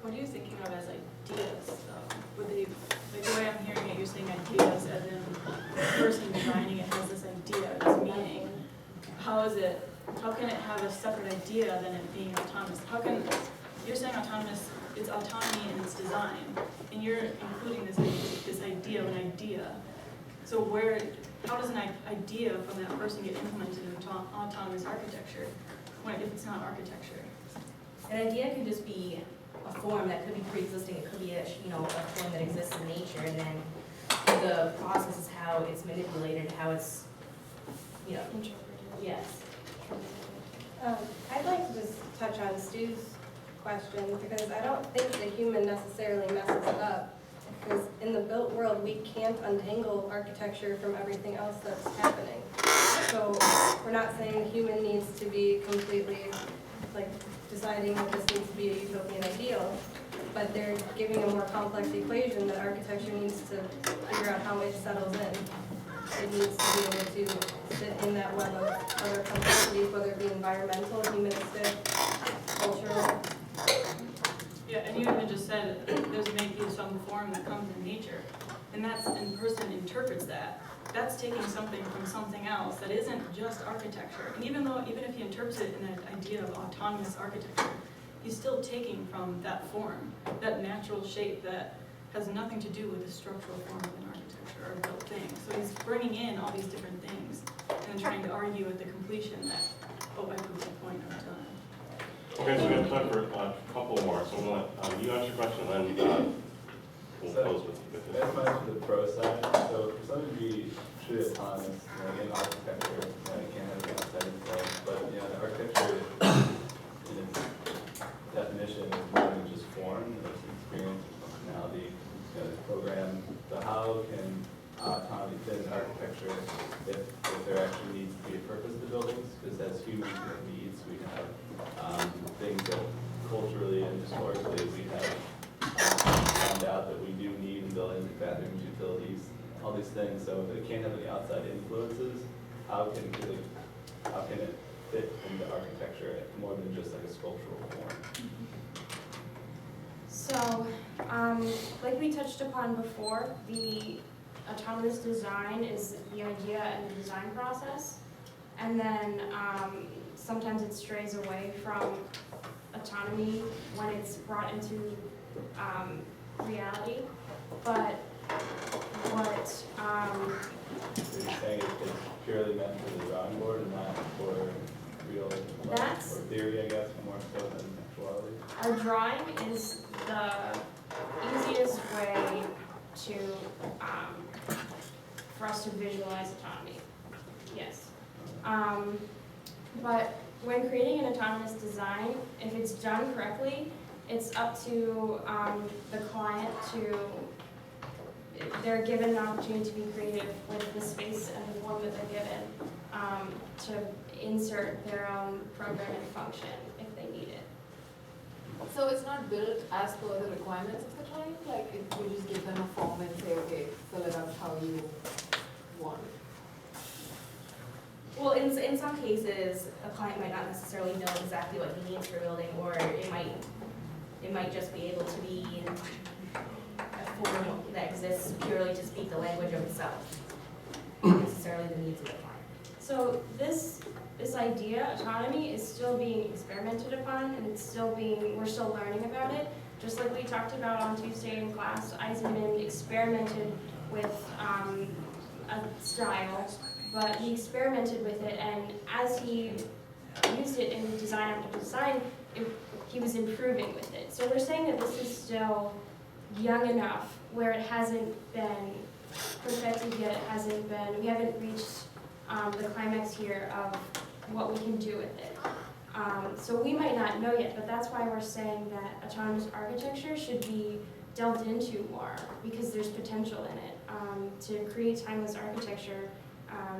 What are you thinking of as ideas, though? Would they, like the way I'm hearing it, you're saying ideas as in the person designing it has this idea, this meaning. How can it have a separate idea than it being autonomous? You're saying autonomous, it's autonomy in its design, and you're including this idea of an idea. So how does an idea from that person get implemented in autonomous architecture if it's not architecture? An idea could just be a form that could be pre-existing, it could be a form that exists in nature, and then the process is how it's manipulated, how it's, Interpreted. yes. I'd like to just touch on Stu's question, because I don't think the human necessarily messes it up. Because in the built world, we can't untangle architecture from everything else that's happening. So we're not saying the human needs to be completely, like, deciding that this needs to be a utopian ideal, but they're giving a more complex equation that architecture needs to figure out how it settles in. It needs to be able to fit in that web of other complexities, whether it be environmental, humanistic, cultural. Yeah, and you even just said there's maybe some form that comes in nature. and the person interprets that, that's taking something from something else that isn't just architecture. And even if he interprets it in an idea of autonomous architecture, he's still taking from that form, that natural shape that has nothing to do with the structural form of an architecture or built thing. So he's bringing in all these different things and trying to argue at the completion that, oh, I proved the point I'm done. Okay, so we have time for a couple more, so I'm gonna let you ask your question, and then we'll close with this. That's my for the pro side. So for some degree, truly autonomous, in architecture, it can't have an outside influence, but the architecture in its definition is more than just form, it's experience, functionality, the program. So how can autonomy fit in architecture if there actually needs to be a purpose to buildings? Because as humans with needs, we have things that culturally and historically we have found out that we do need in buildings, bathrooms, utilities, all these things. So if it can't have any outside influences, how can it fit into architecture more than just like a sculptural form? So, like we touched upon before, the autonomous design is the idea and the design process. And then sometimes it strays away from autonomy when it's brought into reality. But what So you're saying it's purely meant for the drawing board and not for real life or theory, I guess, more so than actuality? our drawing is the easiest way to for us to visualize autonomy. Yes. But when creating an autonomous design, if it's done correctly, it's up to the client to, they're given an opportunity to be creative with the space and the form that they're given to insert their own programming function if they need it. So it's not built as per the requirements of the client? Like, if you just give them a form and say, okay, fill it out how you want it? Well, in some cases, a client might not necessarily know exactly what he needs for building, or it might just be able to be a form that exists purely to speak the language of itself, not necessarily the needs of the client. So this idea, autonomy, is still being experimented upon, and we're still learning about it. Just like we talked about on Tuesday in class, Eisenman experimented with a style, but he experimented with it, and as he used it in design after design, he was improving with it. So we're saying that this is still young enough where it hasn't been perfected yet, we haven't reached the climax here of what we can do with it. So we might not know yet, but that's why we're saying that autonomous architecture should be delved into more, because there's potential in it. To create timeless architecture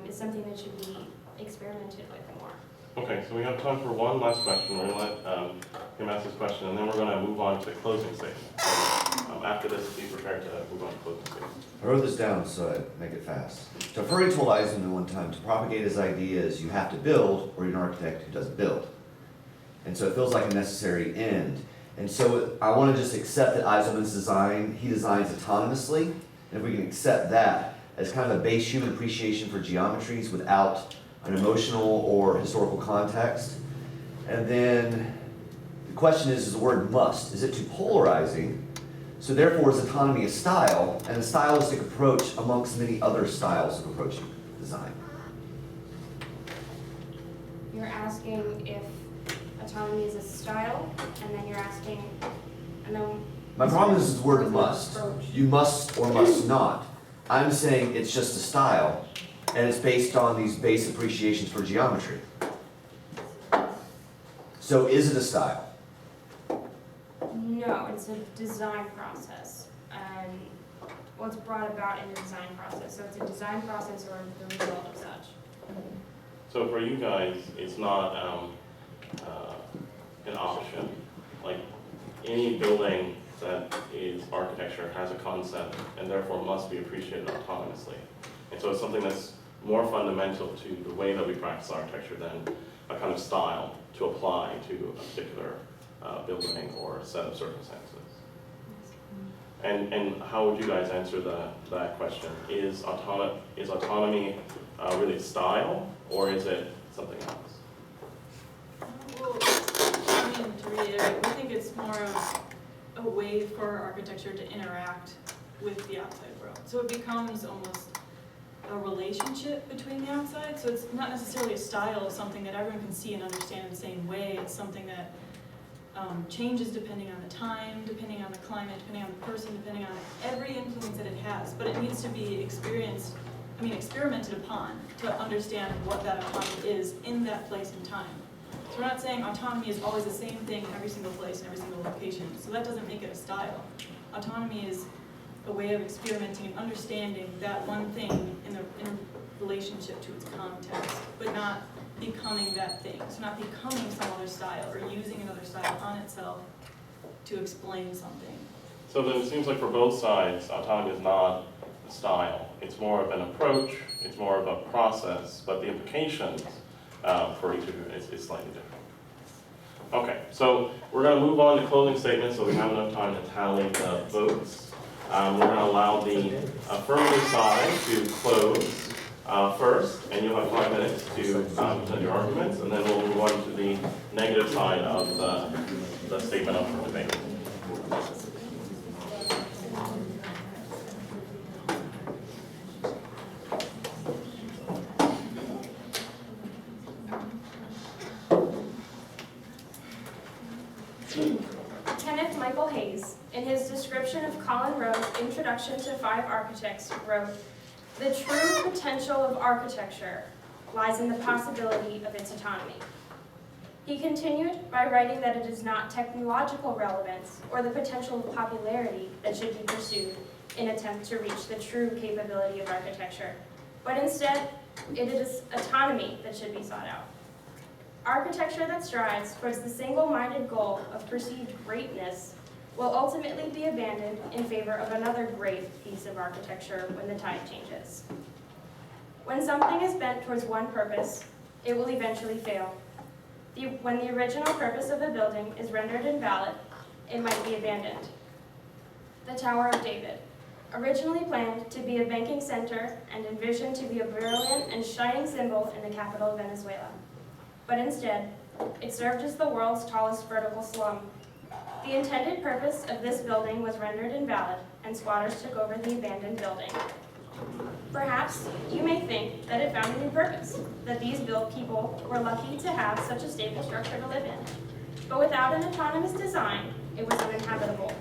is something that should be experimented with more. Okay, so we have time for one last question. We're going to let him ask his question, and then we're going to move on to closing statement. So, after this, be prepared to move on to closing statement. I wrote this down so I make it fast. So Furry told Eisenman one time to propagate his ideas, you have to build, or you're an architect who doesn't build. And so it feels like a necessary end. And so I want to just accept that Eisenman's design, he designs autonomously, and if we can accept that as kind of a base human appreciation for geometries without an emotional or historical context. And then the question is the word must, is it too polarizing? So therefore is autonomy a style, and a stylistic approach amongst many other styles of approaching design? You're asking if autonomy is a style, and then you're asking, and then... My problem is the word must. You must or must not. I'm saying it's just a style, and it's based on these base appreciations for geometry. So is it a style? No, it's a design process, and what's brought about in the design process. So it's a design process or the result of such. So for you guys, it's not an option. Like any building that is architecture has a concept and therefore must be appreciated autonomously. And so it's something that's more fundamental to the way that we practice architecture than a kind of style to apply to a particular building or set of circumstances. And how would you guys answer that question? Is autonomy really a style, or is it something else? Well, I mean, to reiterate, we think it's more of a way for architecture to interact with the outside world. So it becomes almost a relationship between the outside. So it's not necessarily a style of something that everyone can see and understand in the same way. It's something that changes depending on the time, depending on the climate, depending on the person, depending on every influence that it has. But it needs to be experimented upon to understand what that autonomy is in that place and time. So we're not saying autonomy is always the same thing in every single place and every single location. So that doesn't make it a style. Autonomy is a way of experimenting and understanding that one thing in relationship to its context, but not becoming that thing. So not becoming some other style or using another style on itself to explain something. So then it seems like for both sides, autonomy is not a style. It's more of an approach, it's more of a process, but the implications for each of you is slightly different. Okay, so we're going to move on to closing statements so we have enough time to tally the votes. We're going to allow the affirmative side to close first, and you'll have 5 minutes to present your arguments, and then we'll move on to the negative side of the statement up for debate. Kenneth Michael Hayes, in his description of Colin Rowe's Introduction to Five Architects, wrote, "The true potential of architecture lies in the possibility of its autonomy." He continued by writing that it is not technological relevance or the potential of popularity that should be pursued in attempt to reach the true capability of architecture, but instead, it is autonomy that should be sought out. Architecture that strives towards the single-minded goal of perceived greatness will ultimately be abandoned in favor of another great piece of architecture when the tide changes. When something is bent towards one purpose, it will eventually fail. When the original purpose of a building is rendered invalid, it might be abandoned. The Tower of David, originally planned to be a banking center and envisioned to be a brilliant and shining symbol in the capital of Venezuela. But instead, it served as the world's tallest vertical slum. The intended purpose of this building was rendered invalid, and squatters took over the abandoned building. Perhaps you may think that it found a new purpose, that these people were lucky to have such a stable structure to live in. But without an autonomous design, it was uninhabitable.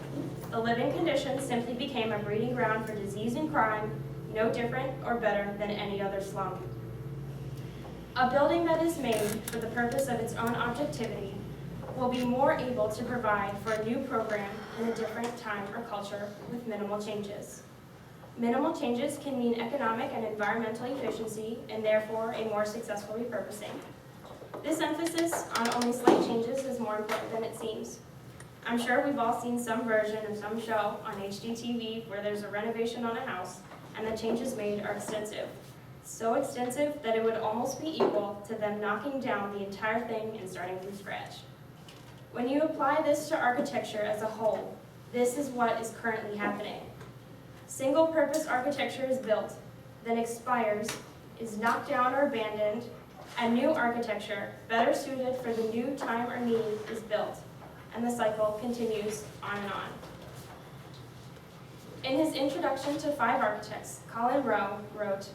The living conditions simply became a breeding ground for disease and crime, no different or better than any other slum. A building that is made for the purpose of its own objectivity will be more able to provide for a new program in a different time or culture with minimal changes. Minimal changes can mean economic and environmental efficiency and therefore a more successful repurposing. This emphasis on only slight changes is more important than it seems. I'm sure we've all seen some version of some show on HGTV where there's a renovation on a house and the changes made are extensive. So extensive that it would almost be equal to them knocking down the entire thing and starting from scratch. When you apply this to architecture as a whole, this is what is currently happening. Single-purpose architecture is built, then expires, is knocked down or abandoned, and new architecture, better suited for the new time or need, is built, and the cycle continues on and on. In his Introduction to Five Architects, Colin Rowe wrote,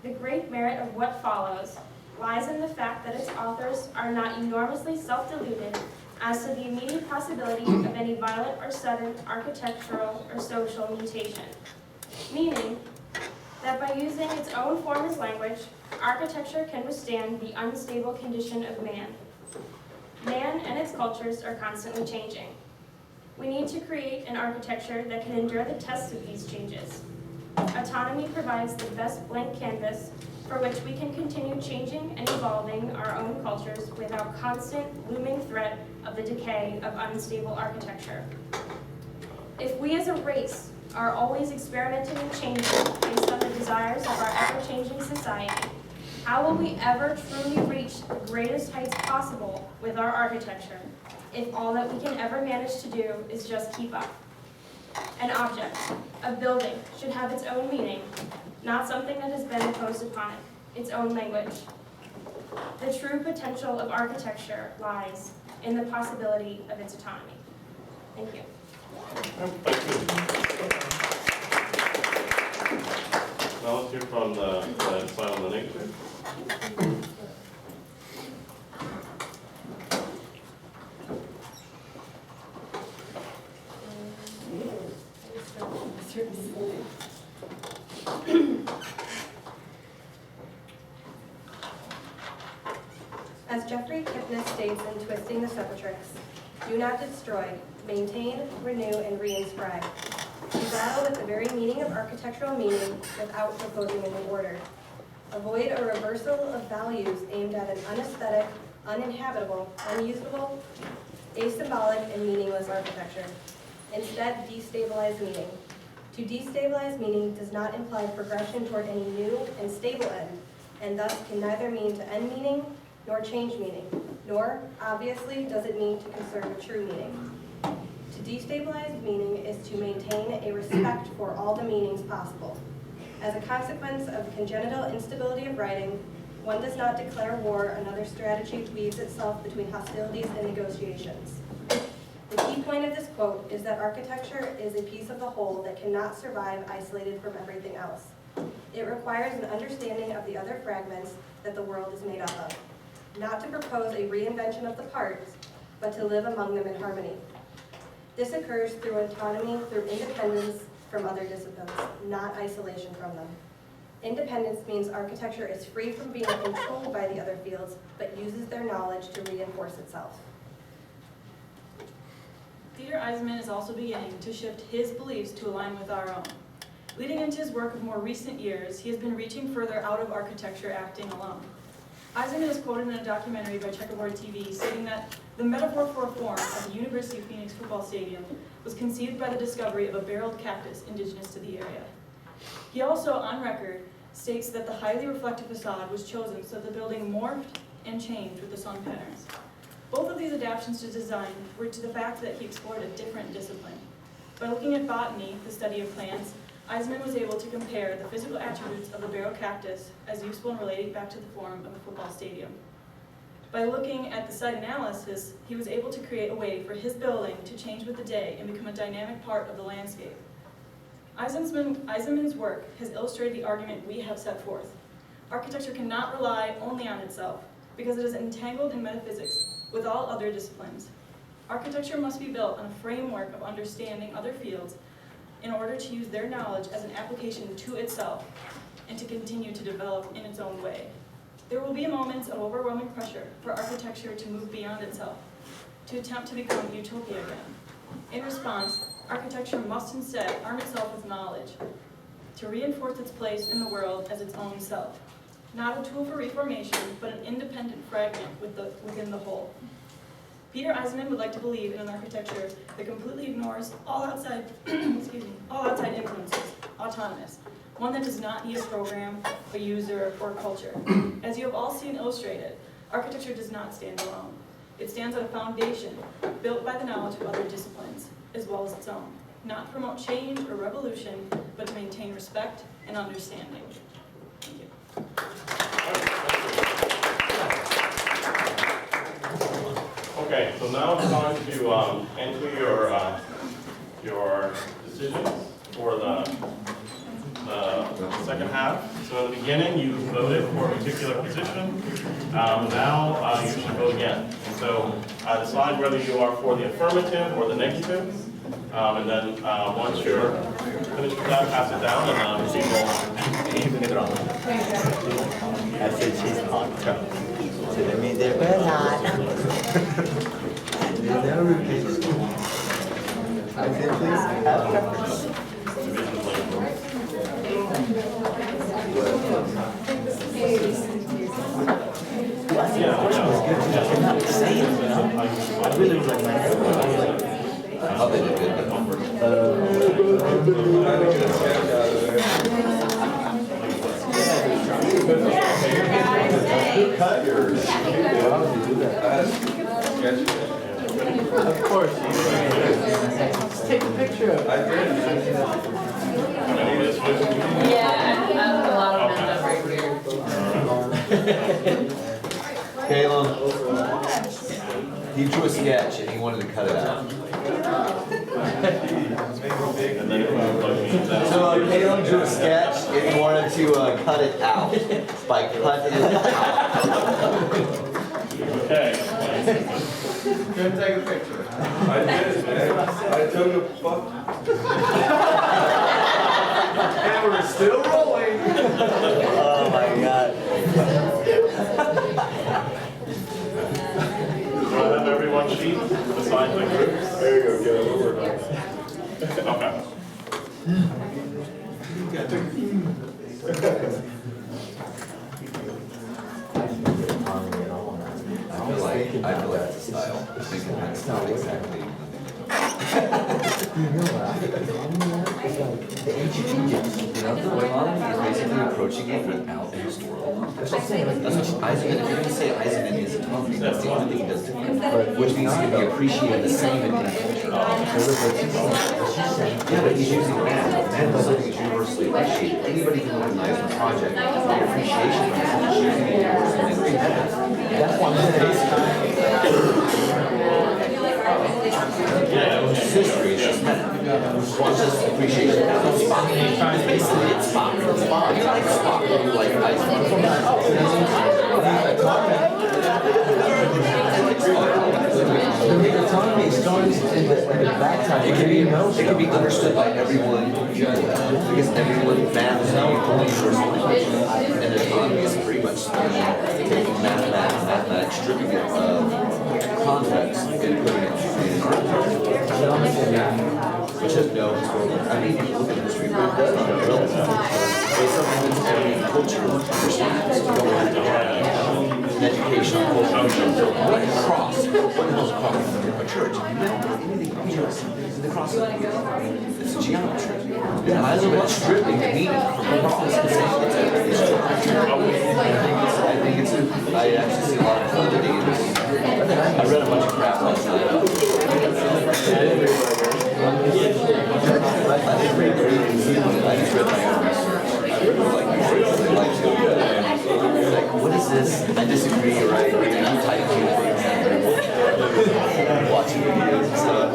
"The great merit of what follows lies in the fact that its authors are not enormously self-deluded as to the immediate possibility of any violent or sudden architectural or social mutation, meaning that by using its own form as language, architecture can withstand the unstable condition of man. Man and its cultures are constantly changing. We need to create an architecture that can endure the test of these changes. Autonomy provides the best blank canvas for which we can continue changing and evolving our own cultures without constant looming threat of the decay of unstable architecture. If we as a race are always experimenting and changing based on the desires of our ever-changing society, how will we ever truly reach the greatest heights possible with our architecture if all that we can ever manage to do is just keep up? An object, a building, should have its own meaning, not something that has been imposed upon it, its own language. The true potential of architecture lies in the possibility of its autonomy. Thank you. Thank you. Now let's hear from the side on the negative. As Jeffrey Kipnis states in Twisting the Sepulchre, do not destroy, maintain, renew, and reinscribe. We battle with the very meaning of architectural meaning without proposing a new order. Avoid a reversal of values aimed at an unaesthetic, uninhabitable, unusable, asymbolic, and meaningless architecture. Instead, destabilize meaning. To destabilize meaning does not imply progression toward any new and stable end, and thus can neither mean to end meaning nor change meaning, nor, obviously, does it mean to conserve a true meaning. To destabilize meaning is to maintain a respect for all the meanings possible. As a consequence of the congenital instability of writing, one does not declare war, another strategy weaves itself between hostilities and negotiations. The key point of this quote is that architecture is a piece of the whole that cannot survive isolated from everything else. It requires an understanding of the other fragments that the world is made up of. Not to propose a reinvention of the parts, but to live among them in harmony. This occurs through autonomy, through independence from other disciplines, not isolation from them. Independence means architecture is free from being controlled by the other fields, but uses their knowledge to reinforce itself. Peter Eisenman is also beginning to shift his beliefs to align with our own. Leading into his work of more recent years, he has been reaching further out of architecture acting alone. Eisenman is quoted in a documentary by Checkerboard TV stating that the metaphor for a form at the University of Phoenix football stadium was conceived by the discovery of a barreled cactus indigenous to the area. He also, on record, states that the highly reflective facade was chosen so the building morphed and changed with the sun patterns. Both of these adaptations to design were to the fact that he explored a different discipline. By looking at botany, the study of plants, Eisenman was able to compare the physical attributes of the barrel cactus as useful in relating back to the form of a football stadium. By looking at the site analysis, he was able to create a way for his building to change with the day and become a dynamic part of the landscape. Eisenman's work has illustrated the argument we have set forth. Architecture cannot rely only on itself because it is entangled in metaphysics with all other disciplines. Architecture must be built on a framework of understanding other fields in order to use their knowledge as an application to itself and to continue to develop in its own way. There will be moments of overwhelming pressure for architecture to move beyond itself, to attempt to become utopia again. In response, architecture must instead arm itself with knowledge, to reinforce its place in the world as its own self. Not a tool for reformation, but an independent fragment within the whole. Peter Eisenman would like to believe in an architecture that completely ignores all outside, all outside influences, autonomous, one that does not need a program, a user, or a culture. As you have all seen illustrated, architecture does not stand alone. It stands on a foundation built by the knowledge of other disciplines, as well as its own, not to promote change or revolution, but to maintain respect and understanding. Thank you. Okay, so now it's time to enter your decisions for the second half. So in the beginning, you voted for a particular position. Now you should vote again. And so decide whether you are for the affirmative or the negative. And then once you're finished with that, pass it down and we will. I said she's hot. So that means they're very hot. I said please have preference. Well, I think the question was good because they're not saying, you know. I really was like, my head was like, I thought they did good. Cut yours. Why don't you do that? Of course. take a picture of it. I did. Yeah, a lot of men are very weird. Caleb, he drew a sketch and he wanted to cut it out. So Caleb drew a sketch and he wanted to cut it out by cutting it out. Okay. Go take a picture. I did, man. I took a fuck. And we're still rolling. Oh my God. Do I have everyone's sheet assigned to groups? There you go, get it over. I feel like it's a style. I think that's not exactly. The ancient Egypts, you know, the autonomy is basically approaching it without a historical context. That's what Eisenman, if you're going to say Eisenman is autonomy, that's the only thing he does different. Which means he can be appreciated the same in any culture. Yeah, but he's using math. Math is something that's universally appreciated. Anybody can look at an Eisenman project and get appreciation from it. He's using it universally. That's why I'm Yeah, it's history, it's just math. It's just appreciation. It's Spock. It's basically it's Spock. You like Spock, you like Eisenman. autonomy starts in the backside. It can be understood by everyone equally, because everyone math is now only universal language. And autonomy is pretty much taking mathematics, stripping it of context and putting it in architecture. Which has no historical, I mean, you look at history, but it does not relevant. It's something that every culture understands. You don't have to have an educational culture. What is a cross? What the hell is a cross? A church. You don't know anything about church. The cross is it's geometry. And Eisenman is stripping the meaning from the cross and saying it's I actually see a lot of validity in this. I read a bunch of crap last night. I didn't read I just read my own research. I really like to like, what is this? I disagree, right? You type two things. Watching videos and stuff.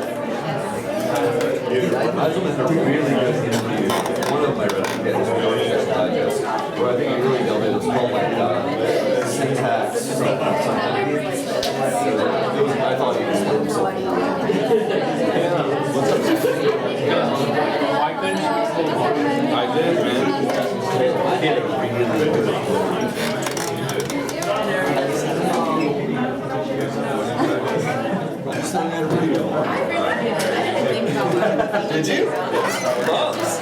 Eisenman's a really good interview. One of my recommendations was really just digest, where I think it really nailed it. It was called like syntax something. I thought he explained himself. What's up? I did, man. I did a really good Did you? Bumps.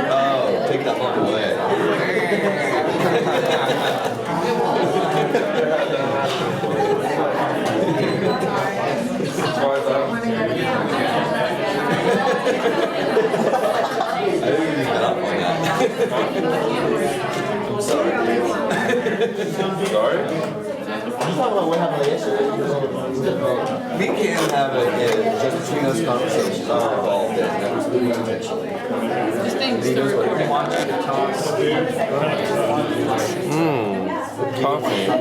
Oh, take that bump away. I didn't even get up on that. I'm sorry. Sorry? We can have it just between those conversations. I'm involved in eventually. Just things to record. Coffee. So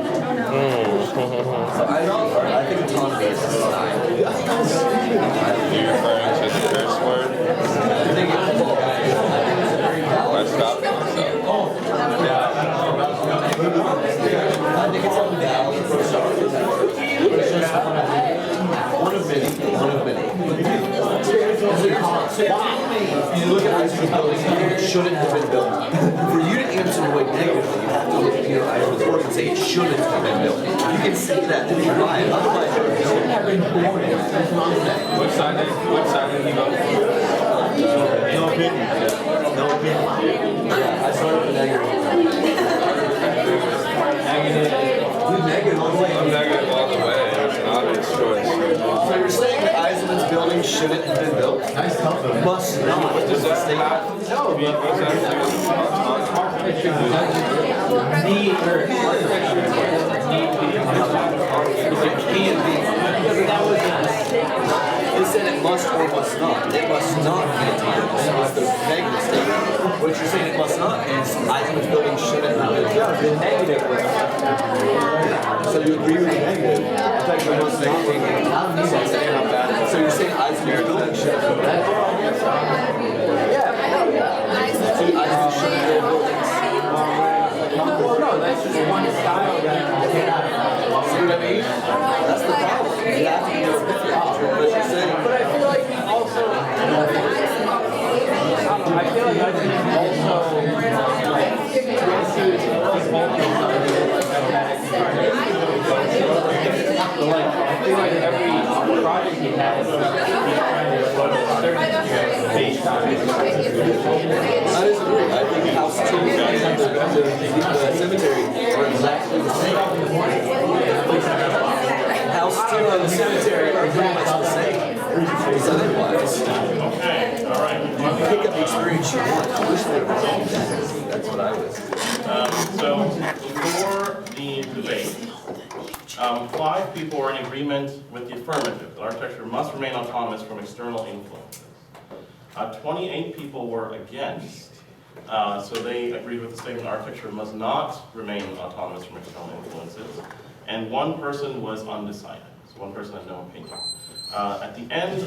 I think autonomy is a style. You're referring to the curse word? I think it's very valid. I stopped myself. I think it's a valid first architecture. It's just one of many. You look at Eisenman's building, it shouldn't have been built. For you to answer the way negatively, you have to look at Eisenman's work and say it shouldn't have been built. You can say that to your mind, otherwise it shouldn't have been born. What side did he go for? No opinion. No opinion. Yeah, I started with negative. Negative all the way. I'm negative all the way. It's an obvious choice. So you're saying that Eisenman's building shouldn't have been built? Nice compliment. Must not. Does that have no, but what's that do with It said it must or must not. It must not be autonomous. So it's the negative statement. What you're saying it must not means Eisenman's building shouldn't be built. Yeah, the negative. So you agree with the negative. Architecture must not be autonomous. So you're saying Eisenman's building shouldn't be built. So Eisenman shouldn't build buildings. Well, no, that's just one style that. See what I mean? That's the problem. You have to be able to picture what you're saying. But I feel like also, I feel like Eisenman also like issues like I feel like every project he has based on it. I disagree. I think House 2 and the cemetery are exactly the same. House 2 and the cemetery are pretty much the same. Design-wise. Okay, all right. You can pick up the experience you want. I wish they were wrong. That's what I was. So for the debate, 5 people were in agreement with the affirmative, that architecture must remain autonomous from external influences. 28 people were against, so they agreed with the statement architecture must not remain autonomous from external influences, and 1 person was undecided, so 1 person had no opinion. At the end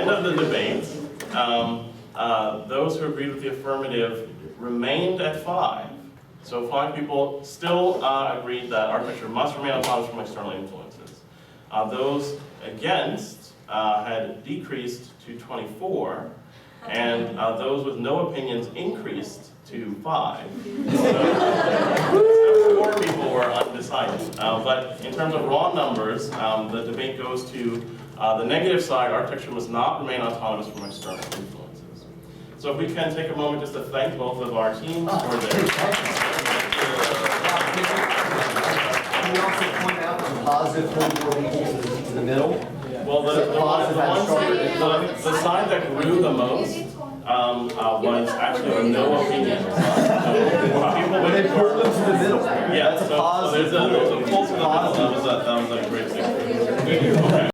of the debate, those who agreed with the affirmative remained at 5. So 5 people still agreed that architecture must remain autonomous from external influences. Those against had decreased to 24, and those with no opinions increased to 5. So 4 people were undecided. But in terms of raw numbers, the debate goes to the negative side, architecture must not remain autonomous from external influences. So if we can take a moment just to thank both of our teams for their Can we also point out the positive political leanings to the middle? Well, the side that grew the most was actually no opinion. So, When they pulled them to the middle. Yeah, That's a so positive. there's a pull to the middle. That was a great thing. Okay.